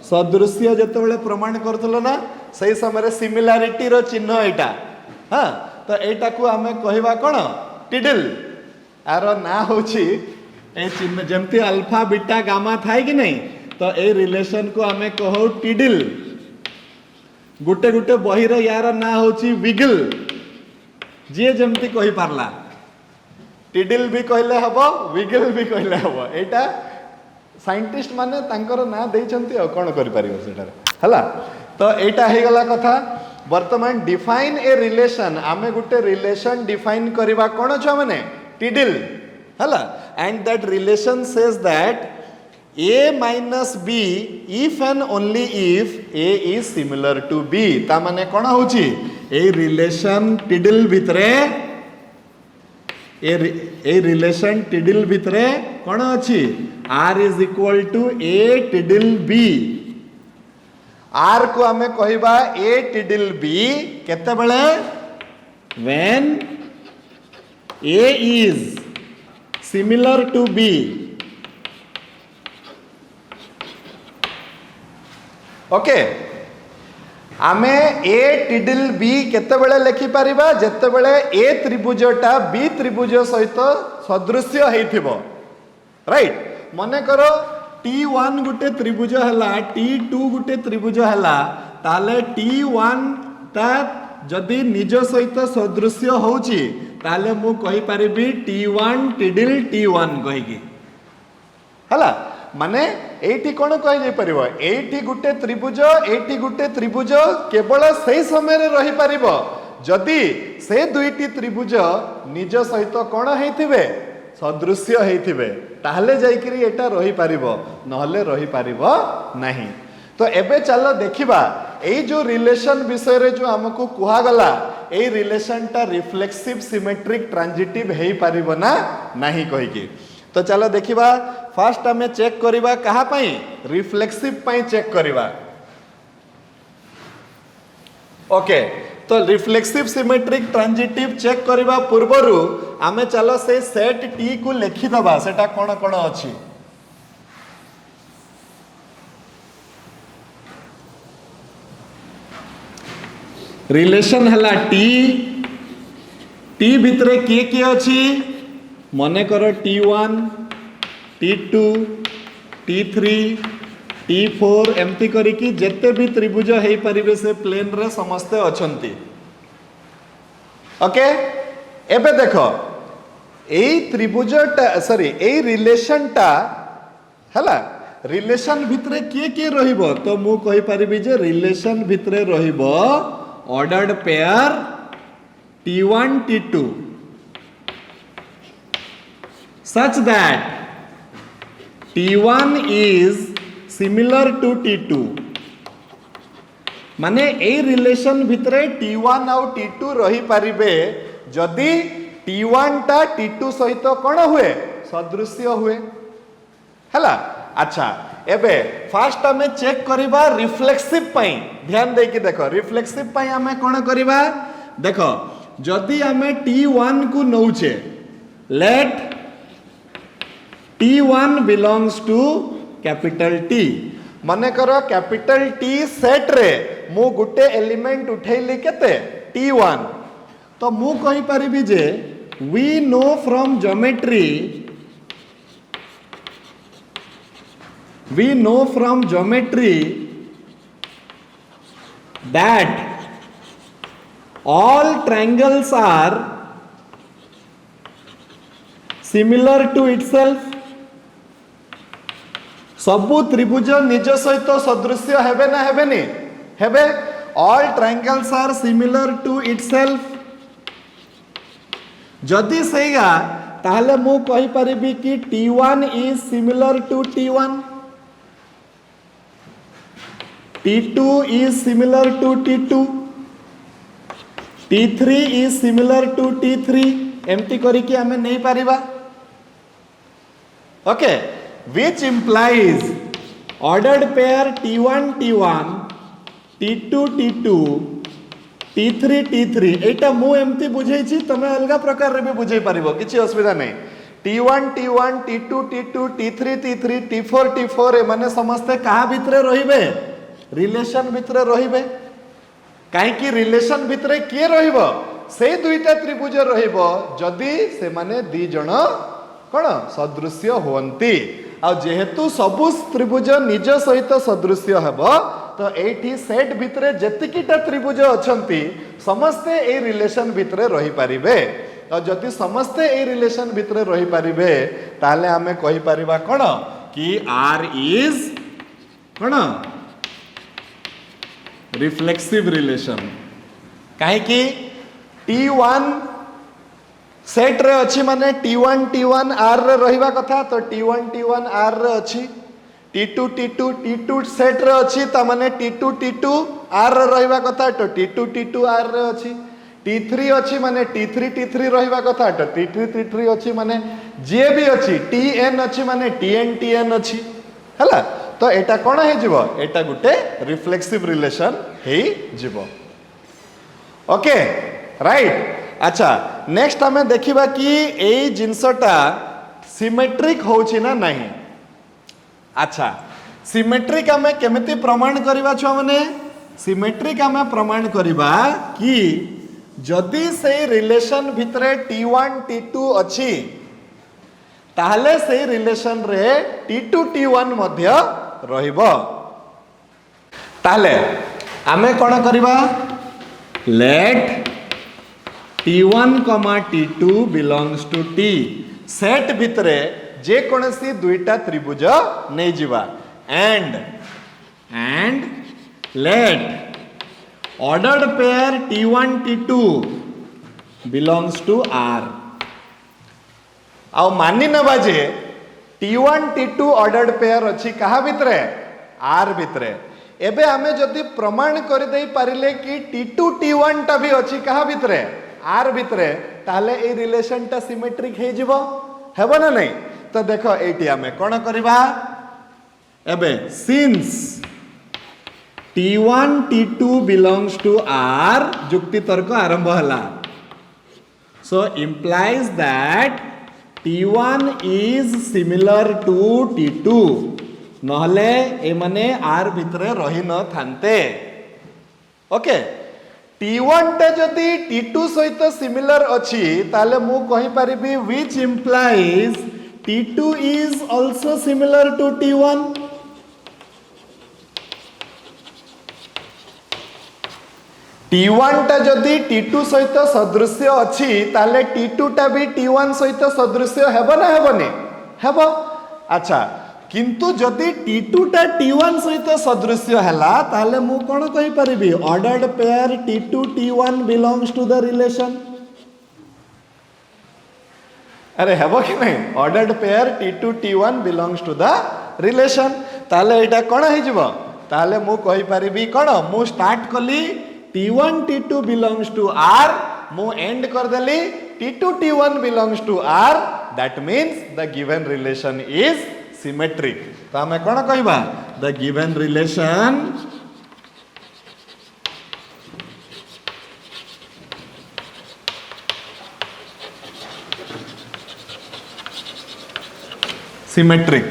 सदृश्य जेतेबेले प्रमाण करथलो ना सही समय सिमिलारिटी रो चिन्ह एटा हाँ तो एटा को आमे कहवा कोन टिडल आर ना होची ए चिन्ह जेमती अल्फा बीटा गामा थाए कि नहीं तो ए रिलेशन को आमे कहो टिडल गुटे गुटे बही रो यार ना होची विगल जे जेमती कहि पारला टिडिल भी कहले हबो विगल भी कहले हबो एटा साइंटिस्ट माने तांकर ना देइचंती आ कोन करि परिबो सेटा हला तो एटा हे गला कथा वर्तमान डिफाइन ए रिलेशन आमे गुटे रिलेशन डिफाइन करबा कोन छ माने टिडिल हला and that relation says that a minus b if and only if a is similar to b ता माने कोन होची ए रिलेशन टिडिल भितरे ए रिलेशन टिडिल भितरे कौन अच्छी r is equal to a tilde b r को हमें कहबा a टिडिल b केते बेले when a is similar to b okay आमे ए टिडिल बी केते बेले लिखि परिबा जेते बेले ए त्रिभुजटा बी त्रिभुज सहित सदृश्य हेइथिबो राइट मने करो T1 गुटे त्रिभुज हला T2 गुटे त्रिभुज हला ताले T1 ता जदि निज सहित सदृश्य होउची ताले मु कहि परिबी T1 टिडिल T1 कहिकी हला माने एठी कोन कहि जे परिबो एठी गुटे त्रिभुज केवल सही समय रे रही परिबो जदि से दुईटी त्रिभुज निज सहित कोन हेइथिबे सदृश्य हेइथिबे ताहले जाईकरी एटा रही परिबो नहले रही परिबो नाही तो एबे चलो देखिबा ए जो रिलेशन विषय रे जो हमको कुहा गला ए रिलेशन टा रिफ्लेक्सिव सिमेट्रिक ट्रांजिटिव हेइ परिबो ना नाही कहिकी तो चलो देखिबा फर्स्ट हमें चेक करिबा कहा पई रिफ्लेक्सिव पई चेक करिबा ओके तो रिफ्लेक्सिव सिमेट्रिक ट्रांजिटिव चेक करिबा पूर्वरु हमें चलो से सेट टी को लिखि दबा सेटा कोन कोन अछि रिलेशन हला टी भितरे के अछि मने करो T1 T2 T3 T4 एमती करिकी जेते भी त्रिभुज हेइ परिबे से प्लेन रे समस्ते अछंती ओके एबे देखो एई त्रिभुजटा सॉरी एई रिलेशनटा हला रिलेशन भितरे के रहिबो तो मु कहि परिबी जे रिलेशन भितरे रहिबो ordered pair T1 T2 such that T1 is similar to T2 माने ए रिलेशन भितरे T1 आउ T2 रही पारिबे जदि T1 टा T2 सहित कोन हुए सदृश्य हुए हला अच्छा एबे फर्स्ट हमें चेक करिबा रिफ्लेक्सिव पई ध्यान दे कि देखो रिफ्लेक्सिव पई हमें कोन करिबा देखो जदि हमें T1 को नउचे late T1 belongs to capital T मने करो कैपिटल टी सेट रे मु गुटे एलिमेंट उठेली केते T1 तो मु कहि परिबी जे we know from geometry that all triangles are similar to itself सबु त्रिभुज निज सहित सदृश्य हेबे ना हेबेनी हेबे all triangles are similar to itself जदि सेया ताहले मु कहि परिबी कि T1 is similar to T1 T2 is similar to T2 T3 is similar to T3 एमती करिकी हमें नहीं Paribas okay which implies ordered pair T1 T1 T2 T2 T3 T3 एटा मु एमती बुझेई छी तमे अलगा प्रकार रे भी बुझेई पारिबो किछि असुविधा नहीं T1 T1 T2 T2 T3 T3 T4 T4 ए माने समस्त कहा भितरे रहिबे रिलेशन भितरे रहिबे काहेकि रिलेशन भितरे किए रहिबो से दुईटा त्रिभुज रहिबो जदि से माने दी जण कोन सदृश्य होंती आ जेहेतु सबु त्रिभुज निज सहित सदृश्य हेबो तो एठी सेट भितरे जतिकिटा त्रिभुज अछंती समस्ते ए रिलेशन भितरे रहि पारिबे और जदि समस्ते ए रिलेशन भितरे रहि पारिबे ताले हमें कहि पारिबा कोन कि R is cone reflexive relation कहीं T1 सेट रे अच्छी माने T1 T1 R रे रहिबा कथा तो T1 T1 R रे अच्छी T2 T2 T2 सेट रे अच्छी ता माने T2 T2 R रे रहिबा कथा तो T2 T2 R रे अच्छी T3 अच्छी माने T3 T3 रहिबा कथा तो T3 T3 अच्छी माने जे भी अच्छी TN अच्छी माने TN TN अच्छी हैला तो एटा कोन हे जिवो एटा गुटे रिफ्लेक्सिव रिलेशन हे जिवो ओके राइट अच्छा नेक्स्ट हमें देखिबा कि एई जिंसटा सिमेट्रिक होछि ना नहीं अच्छा सिमेट्रिक हमें केमिति प्रमाण करिबा छ माने सिमेट्रिक हमें प्रमाण करिबा कि जदि से रिलेशन भितरे T1 T2 अछि ताहले से रिलेशन रे T2 T1 मध्य रहिबो ताहले आमे कोन करिबा let T1 T2 belongs to T set भितरे जे कोनसी दुईटा त्रिभुज नै जिबा and let ordered pair T1 T2 belongs to R आउ मानि नबा जे T1 T2 ऑर्डर्ड पेयर अछि कहा भितरे R भितरे एबे हमें जदि प्रमाण कर दे पारिले कि T2 T1 टा भी अछि कहा भितरे R भितरे ताले ए रिलेशन टा सिमेट्रिक हे जिवो हेबो ना नहीं तो देखो एटी हमें कोन करबा एबे since T1 T2 belongs to R जुक्ति तर्क आरंभ हला so implies that T1 is similar to T2 नहले ए माने R भितरे रही न थानते ओके T1 टे जदि T2 सहित सिमिलर अछि ताले मु कहि परिबी which implies T2 is also similar to T1 T1 टा जदि T2 सहित सदृश्य अछि ताले T2 टा भी T1 सहित सदृश्य हेबो ना हेबोनी हेबो अच्छा किंतु जदि T2 टा T1 सहित सदृश्य हला ताले मु कोन कहि परिबी ordered pair T2 T1 belongs to the relation अरे हेबो कि नहीं ordered pair T2 T1 belongs to the relation ताले एटा कोन हि जिवो ताले मु कहि परिबी कोन मु स्टार्ट कली T1 T2 belongs to R मु एंड कर देली T2 T1 belongs to R that means the given relation is symmetric तो हमें कौन कहबा the given relation symmetric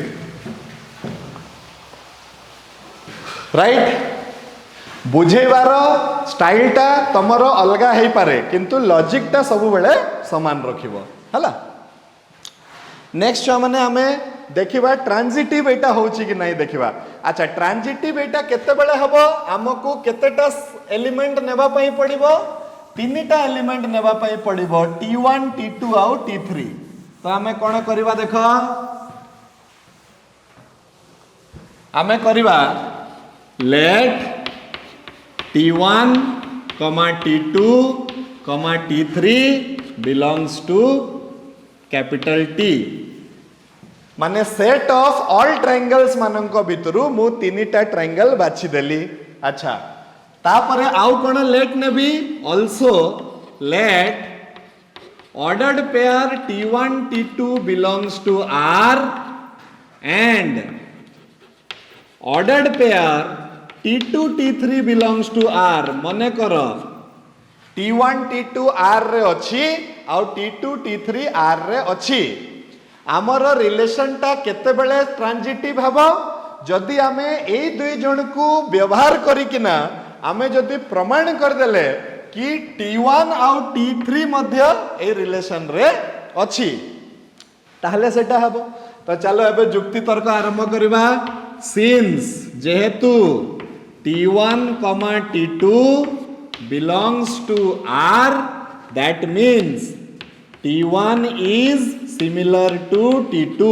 right बुझेबार स्टाइलटा तमर अलग हो पारे किंतु लॉजिकटा सब बेले समान रखिबो हला। नेक्स्ट छुआ माने आमे देखिबा ट्रांजिटिव एटा होची कि नहीं देखिबा। अच्छा ट्रांजिटिव एटा केते बेले हबो हमको केतेटा एलिमेंट नेबा पई पड़िबो तीनटा एलिमेंट नेबा पई पड़िबो T1 T2 आउ T3। तो आमे कोन करबा देखो आमे करबा let T1, T2, T3 belongs to capital T माने सेट ऑफ ऑल ट्रायंगल्स मानक भितरु मु तीनटा ट्रायंगल बाछि देली। अच्छा तापरे आउ कोन लेट नेबी also let ordered pair T1 T2 belongs to R and ordered pair T2 T3 belongs to R। मने कर T1 T2 R रे अछि आउ T2 T3 R रे अछि। आमर रिलेशन टा केते बेले ट्रांजिटिव हबो जदि आमे एई दुई जन को व्यवहार करिकिना आमे जदि प्रमाण कर देले कि T1 आउ T3 मध्य ए रिलेशन रे अछि ताहले सेटा हबो। तो चलो एबे जुक्ति तर्क आरंभ करिबा। सिंस जेहेतु T1, T2 belongs to R, that means T1 is similar to T2.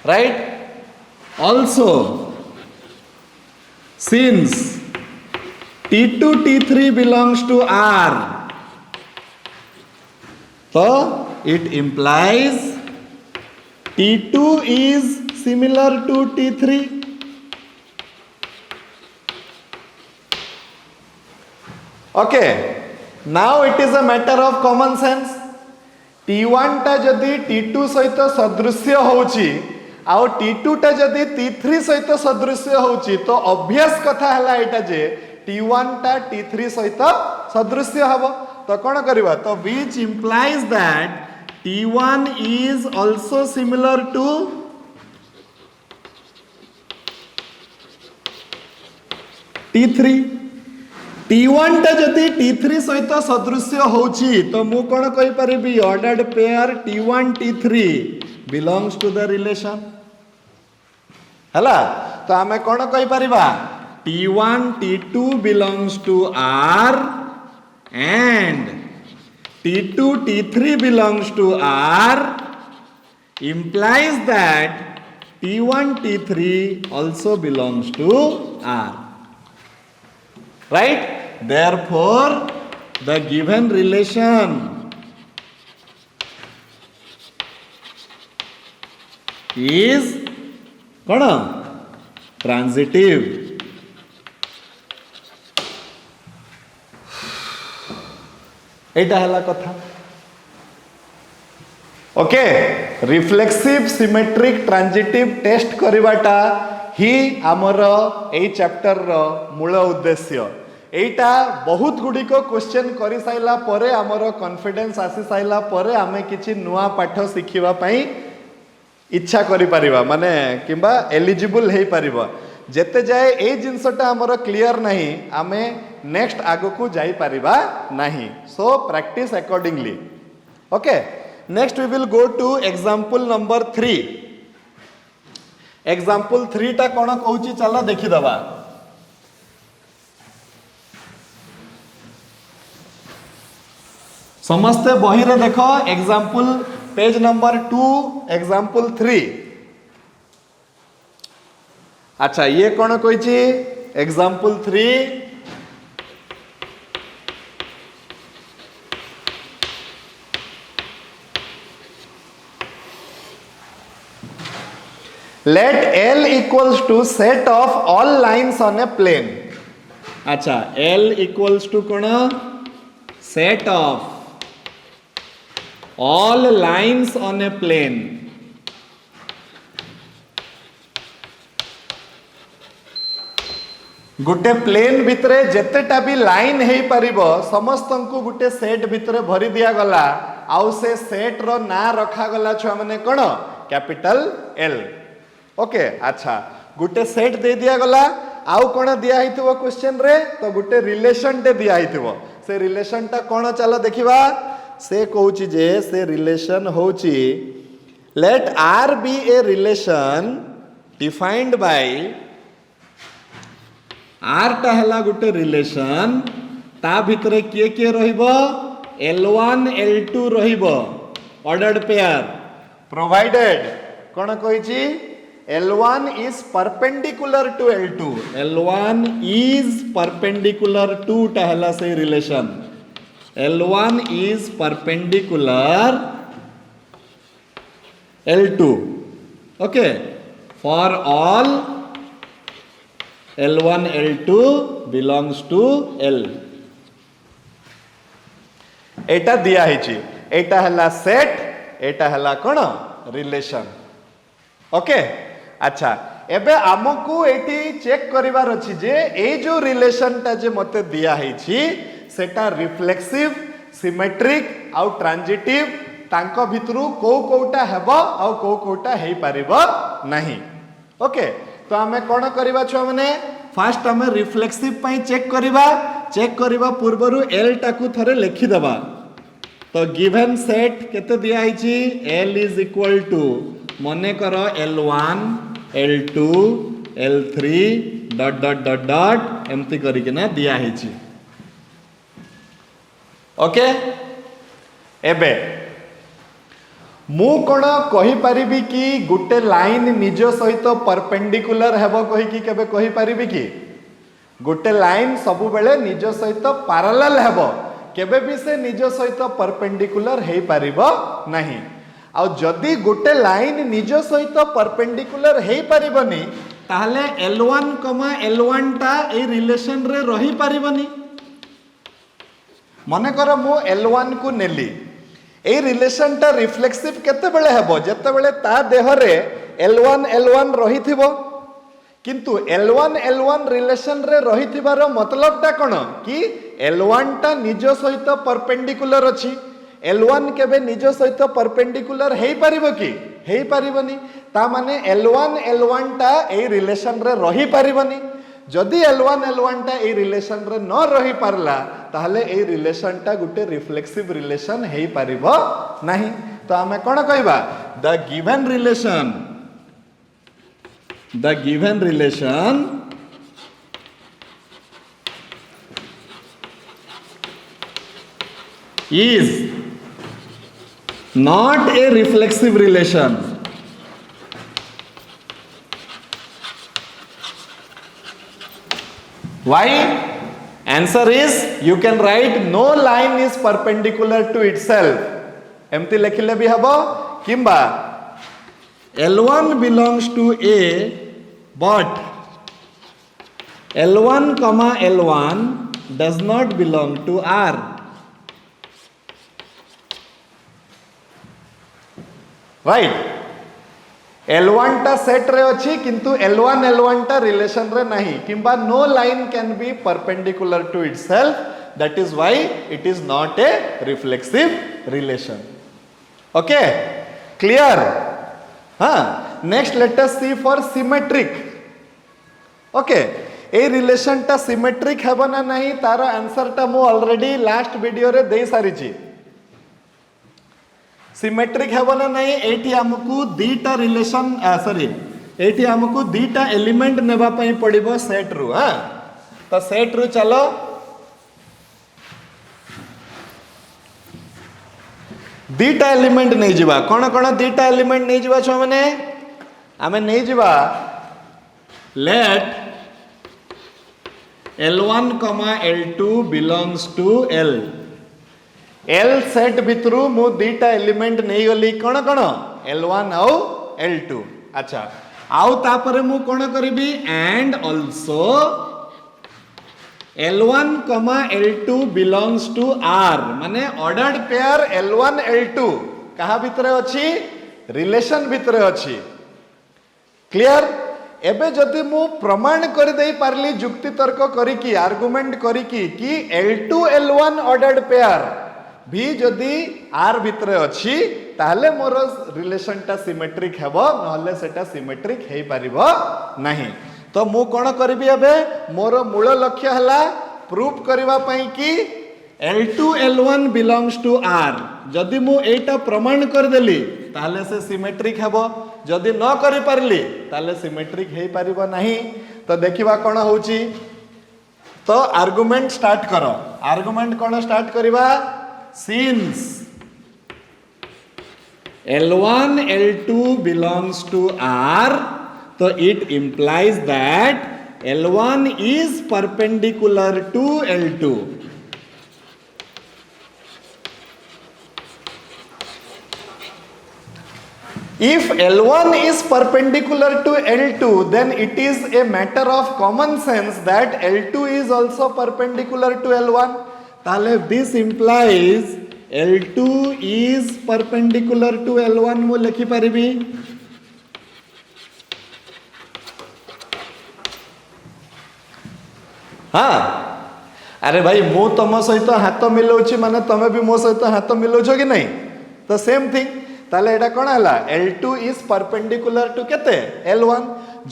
Right? Also, since T2, T3 belongs to R, so it implies T2 is similar to T3. Okay, now it is a matter of common sense. T1 टा जदि T2 सहित सदृश्य होउची आउ T2 टा जदि T3 सहित सदृश्य होउची तो ऑब्वियस कथा हला एटा जे T1 टा T3 सहित सदृश्य हबो। तो कोन करबा तो which implies that T1 is also similar to T3। T1 टा जदि T3 सहित सदृश्य होउची तो मु कोन कहि परिबी ordered pair T1 T3 belongs to the relation हला। तो आमे कोन कहि परिबा T1 T2 belongs to R and T2 T3 belongs to R implies that T1 T3 also belongs to R, right? Therefore the given relation is कौन ट्रांजिटिव। एटा हला कथा। Okay reflexive symmetric transitive test करिवाटा ही आमर ए चैप्टर रो मूल उद्देश्य। एटा बहुत गुडी को क्वेश्चन करि साइला परे आमर कॉन्फिडेंस आसी साइला परे आमे किछि नुवा पाठ सिखिबा पई इच्छा करि परिबा माने किबा एलिजिबल हे परिबा। जेते जाए ए जिंसटा आमर क्लियर नहीं आमे नेक्स्ट आगो को जाई परिबा नहीं। So practice accordingly. Okay next we will go to example number 3। Example 3 टा कोन कहूची चलो देखि दबा। समस्ते बही रे देखो एग्जांपल पेज नंबर 2 एग्जांपल 3। अच्छा ये कौन कही example 3 let L equals to set of all lines on a plane। अच्छा L equals to कौन set of all lines on a plane। गोटे प्लेन भितरे जेतेटा भी लाइन हे परिबो समस्त को गोटे सेट भितरे भरी दिया गला आउ से सेट रो ना रखा गला छुआ माने कोन कैपिटल एल। ओके अच्छा गुटे सेट दे दिया गला आउ कोन दिया हितबो क्वेश्चन रे तो गुटे रिलेशन टे दिया हितबो से रिलेशन टा कोन चलो देखिबा से कहूची जे से रिलेशन होची let R be a relation defined by R टा हला गुटे रिलेशन ता भितरे किए किए रहिबो L1 L2 रहिबो ऑर्डर्ड पेयर प्रोवाइडेड कोन कहिची L1 is perpendicular to L2 L1 is perpendicular to टा हला से relation L1 is perpendicular L2 okay for all L1 L2 belongs to L एटा दिया हिची एटा हला सेट एटा हला कोन रिलेशन ओके अच्छा एबे आमको एटी चेक करिवार अछि जे ए जो रिलेशन ता जे मते दिया हिची सेटा रिफ्लेक्सिव सिमेट्रिक आउ ट्रांजिटिव तांको भितरु को कोटा हेबो आउ को कोटा हेई परिबो नाही ओके तो आमे कोन करिबा छ माने फर्स्ट आमे रिफ्लेक्सिव पई चेक करिबा पूर्वरु एल टाकू थरे लिखि दबा तो गिवन सेट केते दिया हिची एल इज इक्वल टू मने करो L1 L2 L3 dot dot dot dot एमती करी के ना दिया हिची ओके एबे मु कोन कहि परिबी कि गुटे लाइन निज सहित परपेंडिकुलर हेबो कहि कि केबे कहि परिबी कि गुटे लाइन सब बेले निज सहित पैरेलल हेबो केबे भी से निज सहित परपेंडिकुलर हेई परिबो नाही आ जदी गुटे लाइन निज सहित परपेंडिकुलर हेई परिबनी ताहले L1, L1 टा ए रिलेशन रे रही परिबनी मने कर मु L1 को नेली ए रिलेशन टा रिफ्लेक्सिव केते बेले हेबो जते बेले ता देह रे L1 रही थिबो किंतु L1 रिलेशन रे रही थिबार मतलब टा कोन कि L1 टा निज सहित परपेंडिकुलर अछि L1 केबे निज सहित परपेंडिकुलर हेई परिबो कि हेई परिबनी ता माने L1 टा ए रिलेशन रे रही परिबनी जदि L1 टा ए रिलेशन रे न रही पारला ताहले ए रिलेशन टा गुटे रिफ्लेक्सिव रिलेशन हेई परिबो नाही तो आमे कोन कहबा the given relation is not a reflexive relation why answer is you can write no line is perpendicular to itself एमती लिखिले भी हबो किंबा L1 belongs to A but L1 does not belong to R right L1 टा सेट रे अछि किंतु L1 टा रिलेशन रे नाही किंबा no line can be perpendicular to itself that is why it is not a reflexive relation okay clear हाँ next let us see for symmetric okay ए रिलेशन टा सिमेट्रिक हेबो ना नाही तार आंसर टा मु ऑलरेडी लास्ट वीडियो रे दे सारी छी सिमेट्रिक हेबो ना नहीं एठी हमकु दीटा रिलेशन सॉरी एठी हमकु दीटा एलिमेंट नेबा पई पड़िबो सेट रु हां तो सेट रु चलो दीटा एलिमेंट नहीं जिबा कोन कोन दीटा एलिमेंट नहीं जिबा छ माने हमें नहीं जिबा let L1, L2 belongs to L L set भितरु मु दीटा एलिमेंट नहीं गली कोन कोन L1 आउ L2 अच्छा आउ तापरे मु कोन करबी and also L1, L2 belongs to R माने ऑर्डर्ड पेयर L1 L2 कहा भितरे अछि रिलेशन भितरे अछि क्लियर एबे जदि मु प्रमाण कर दे पारली जुक्ति तर्क करिकी आर्गुमेंट करिकी कि L2 L1 ऑर्डर्ड पेयर भी जदि आर भितर अच्छी ताहले मोर रिलेशनटा सिमेट्रिक हेबो नहले सेटा सिमेट्रिक हेई परिबो नहीं। तो मु कोन करबी एबे मोर मूल लक्ष्य हला प्रूफ करबा पई कि L2 L1 belongs to R। जदि मु एटा प्रमाण कर देली ताहले से सिमेट्रिक हेबो, जदि न करि परली ताहले सिमेट्रिक हेई परिबो नहीं। तो देखिबा कोन होउची। तो आर्गुमेंट स्टार्ट करो। आर्गुमेंट कोन स्टार्ट करिबा since L1 L2 belongs to R, तो it implies that L1 is perpendicular to L2। If L1 is perpendicular to L2, then it is a matter of common sense that L2 is also perpendicular to L1। ताले this implies L2 is perpendicular to L1 मु लिखि परिबी। हाँ अरे भाई मु तुम सहित हाथ मिलाऊँ माने तमे भी मो सहित हाथ मिलाऊछ कि नहीं। तो सेम थिंग ताले एटा कोन हला L2 is perpendicular to केते L1।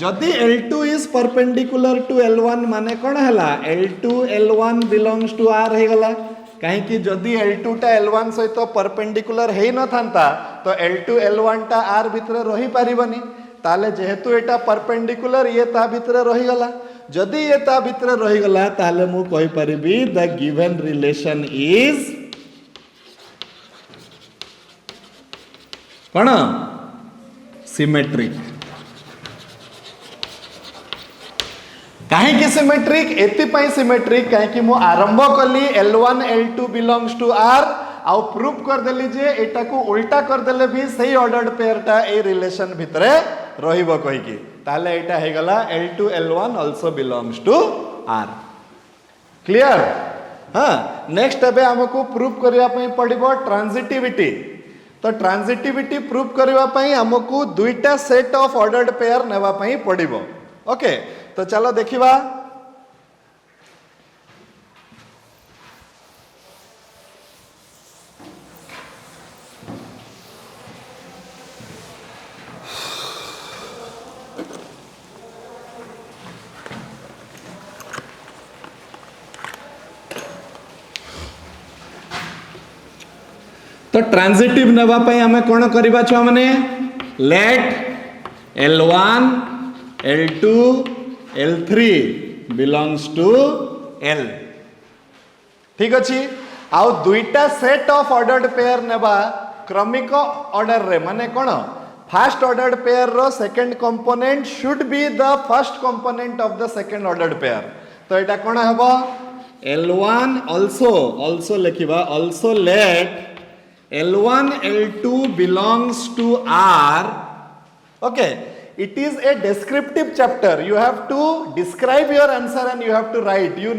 जदि L2 is perpendicular to L1 माने कोन हला L2 L1 belongs to R हे गला। काहे कि जदि L2 टा L1 सहित परपेंडिकुलर हेई न थांता तो L2 L1 टा R भितर रही पारिबनी। ताले जेहेतु एटा परपेंडिकुलर ये ता भितर रही गला। जदि ये ता भितर रही गला ताले मु कहि परिबी द गिवन रिलेशन इज कौन सिमेट्रिक। कहीं सिमेट्रिक एतिपाई सिमेट्रिक कहीं मु आरंभ कली L1 L2 belongs to R आउ प्रूफ कर देली जे एटा को उल्टा कर देले भी सही ऑर्डर्ड पेयर टा ए रिलेशन भितरे रहिबो कहि कि ताले एटा हे गला L2 L1 also belongs to R। Clear. हां नेक्स्ट एबे हमको प्रूफ करिया पई पड़िबो ट्रांजिटिविटी। तो ट्रांजिटिविटी प्रूफ करबा पई हमको दुईटा सेट ऑफ ऑर्डर्ड पेयर नेबा पई पड़िबो। ओके तो चलो देखिबा। तो ट्रांजिटिव नेबा पई हमें कोन करबा छ माने late L1 L2 L3 belongs to L। ठीक अछि। आउ दुईटा सेट ऑफ ऑर्डर्ड पेयर नेबा क्रमिक ऑर्डर रे माने कोन फर्स्ट ऑर्डर्ड पेयर रो second component should be the first component of the second ordered pair. तो एटा कोन हबो L1 also लिखिबा also let L1 L2 belongs to R। okay it is a descriptive chapter, you have to describe your answer and you have to write, you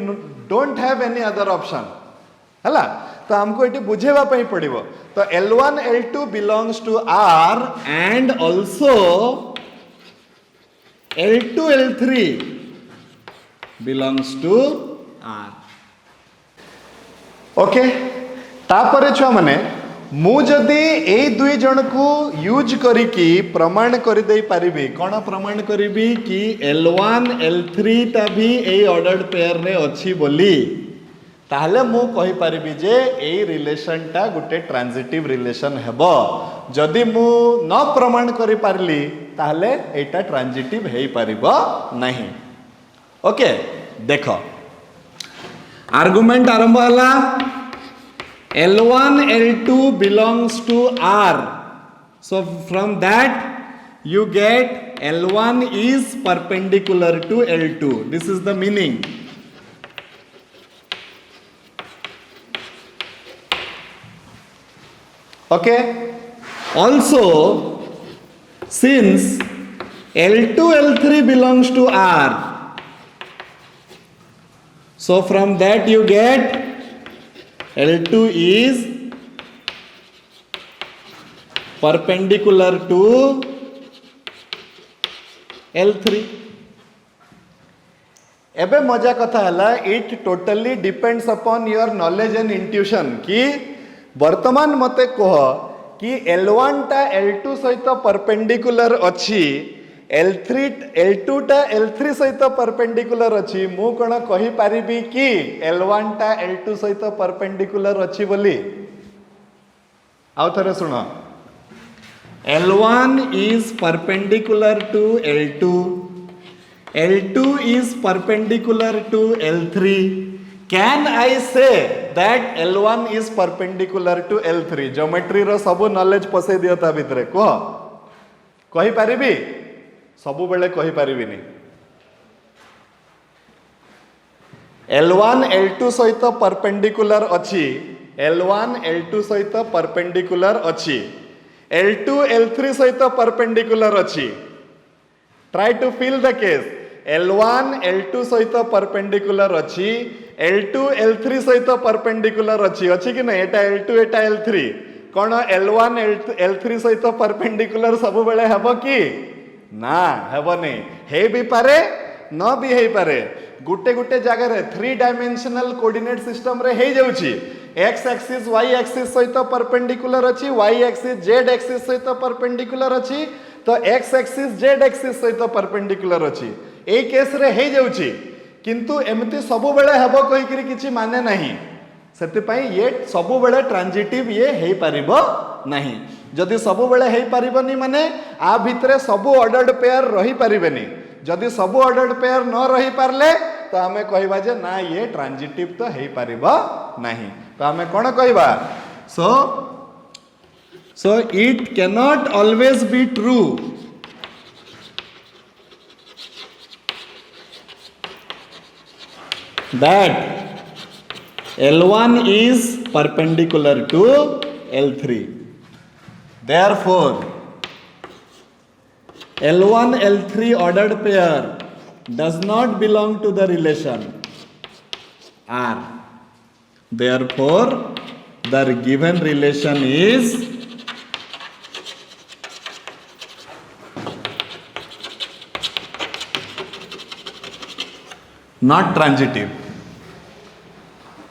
don't have any other option हला। तो हमको एटी बुझेबा पई पड़िबो। तो L1 L2 belongs to R and also L2 L3 belongs to R। Okay तापरे छुआ माने मु जदि ए दुई जन को यूज करिकी प्रमाण कर दे पारिबी। कोन प्रमाण करिबी कि L1 L3 ता भी ए ऑर्डर्ड पेयर रे अछि बोली ताहले मु कहि पारिबी जे ए रिलेशन टा गुटे ट्रांजिटिव रिलेशन हेबो। जदि मु न प्रमाण करि पारली ताहले एटा ट्रांजिटिव हेई पारिबो नहीं। ओके देखो आर्गुमेंट आरंभ हला L1 L2 belongs to R, so from that you get L1 is perpendicular to L2, this is the meaning। okay also since L2 L3 belongs to R, so from that you get L2 is perpendicular to L3। एबे मजा कथा हला it totally depends upon your knowledge and intuition कि वर्तमान मते कह कि L1 टा L2 सहित परपेंडिकुलर अछि, L2 टा L3 सहित परपेंडिकुलर अछि, मु कोन कहि परिबी कि L1 टा L2 सहित परपेंडिकुलर अछि बोली? आउ थरे सुनो, L1 is perpendicular to L2, L2 is perpendicular to L3. Can I say that L1 is perpendicular to L3? Geometry रो सबु knowledge पसे दियो ता भितरे कह, कहि परिबी? सबु बेले कहि परिबिनी। L1 L2 सहित परपेंडिकुलर अछि, L1 L2 सहित परपेंडिकुलर अछि, L2 L3 सहित परपेंडिकुलर अछि। Try to fill the case. L1 L2 सहित परपेंडिकुलर अछि, L2 L3 सहित परपेंडिकुलर अछि, अछि कि नहीं? एटा L2 एटा L3 कोन L1 L3 सहित परपेंडिकुलर सब बेले हेबो कि ना? हेबो नहीं, हे भी पारे न भी हे पारे। गुटे गुटे जगह रे 3 डायमेंशनल कोऑर्डिनेट सिस्टम रे हे जाउची, x एक्सिस y एक्सिस सहित परपेंडिकुलर अछि, y एक्सिस z एक्सिस सहित परपेंडिकुलर अछि, तो x एक्सिस z एक्सिस सहित परपेंडिकुलर अछि। ए केस रे हे जाउची, किंतु एमती सबु बेले हेबो कहि करी किछि माने नाही। सेति पई ये सबु बेले ट्रांजिटिव ये हे परिबो नाही। जदि सबु बेले हे परिबनी माने आ भितरे सबु ऑर्डर्ड पेयर रही परिबेनी। जदि सबु ऑर्डर्ड पेयर न रही पारले तो हमें कहबा जे ना ये ट्रांजिटिव तो हे परिबो नाही। तो हमें कोन कहबा? So it cannot always be true that L1 is perpendicular to L3. Therefore, L1 L3 ordered pair does not belong to the relation R. Therefore, the given relation is not transitive.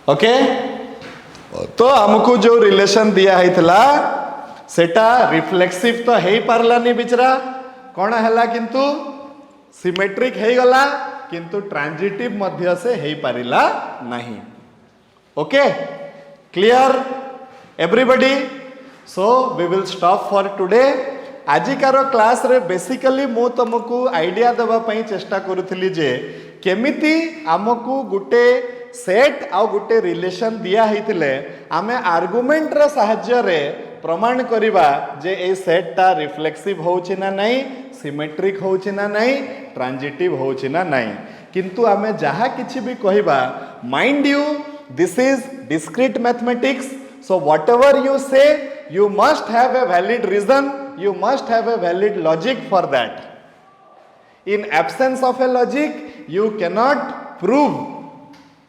Okay तो हमको जो रिलेशन दिया हैतला सेटा रिफ्लेक्सिव तो हे पारलानी बिचरा, कौन हैला किंतु सिमेट्रिक हे गला, किंतु ट्रांजिटिव मध्य से हे पारिला नहीं। Okay clear everybody? So we will stop for today. आजिकार क्लास रे बेसिकली मु तुमको आइडिया देवा पई चेष्टा करूथली जे केमिति आमको गुटे सेट आ गुटे रिलेशन दिया हैतिले आमे आर्गुमेंट रे सहाय्य रे प्रमाण करिबा जे ए सेट ता रिफ्लेक्सिव होउछि ना नहीं, सिमेट्रिक होउछि ना नहीं, ट्रांजिटिव होउछि ना नहीं। किंतु आमे जहा किछि भी कहिबा, mind you this is discrete mathematics, so whatever you say you must have a valid reason, you must have a valid logic for that. In absence of a logic you cannot prove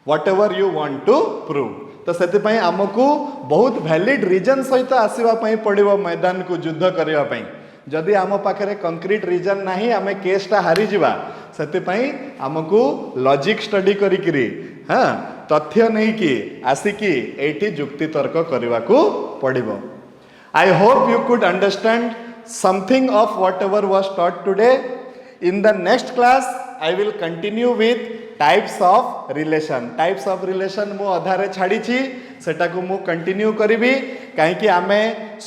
whatever you want to prove. तो सेति पई हमकु बहुत वैलिड रीजन सहित आसीबा पई पड़िबो मैदान को युद्ध करिवा पई। जदि आम पाखरे कंक्रीट रीजन नाही आमे केसटा हारी जिबा। सेति पई हमकु लॉजिक स्टडी करी करी हां तथ्य नहीं कि आसिकी एठी जुक्ति तर्क करिवा को पड़िबो। I hope you could understand something of whatever was taught today. In the next class, I will continue with types of relation. Types of relation मु अधारे छाड़ी छी, सेटा को मु कंटिन्यू करिबी काहे कि आमे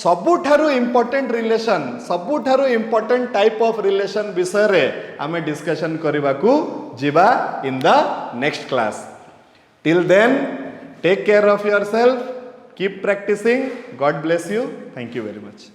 सबुठारु इंपोर्टेंट रिलेशन, सबुठारु इंपोर्टेंट टाइप ऑफ रिलेशन विषय रे आमे डिस्कशन करिबा को जिबा in the next class. Till then, take care of yourself. Keep practicing. God bless you. Thank you very much.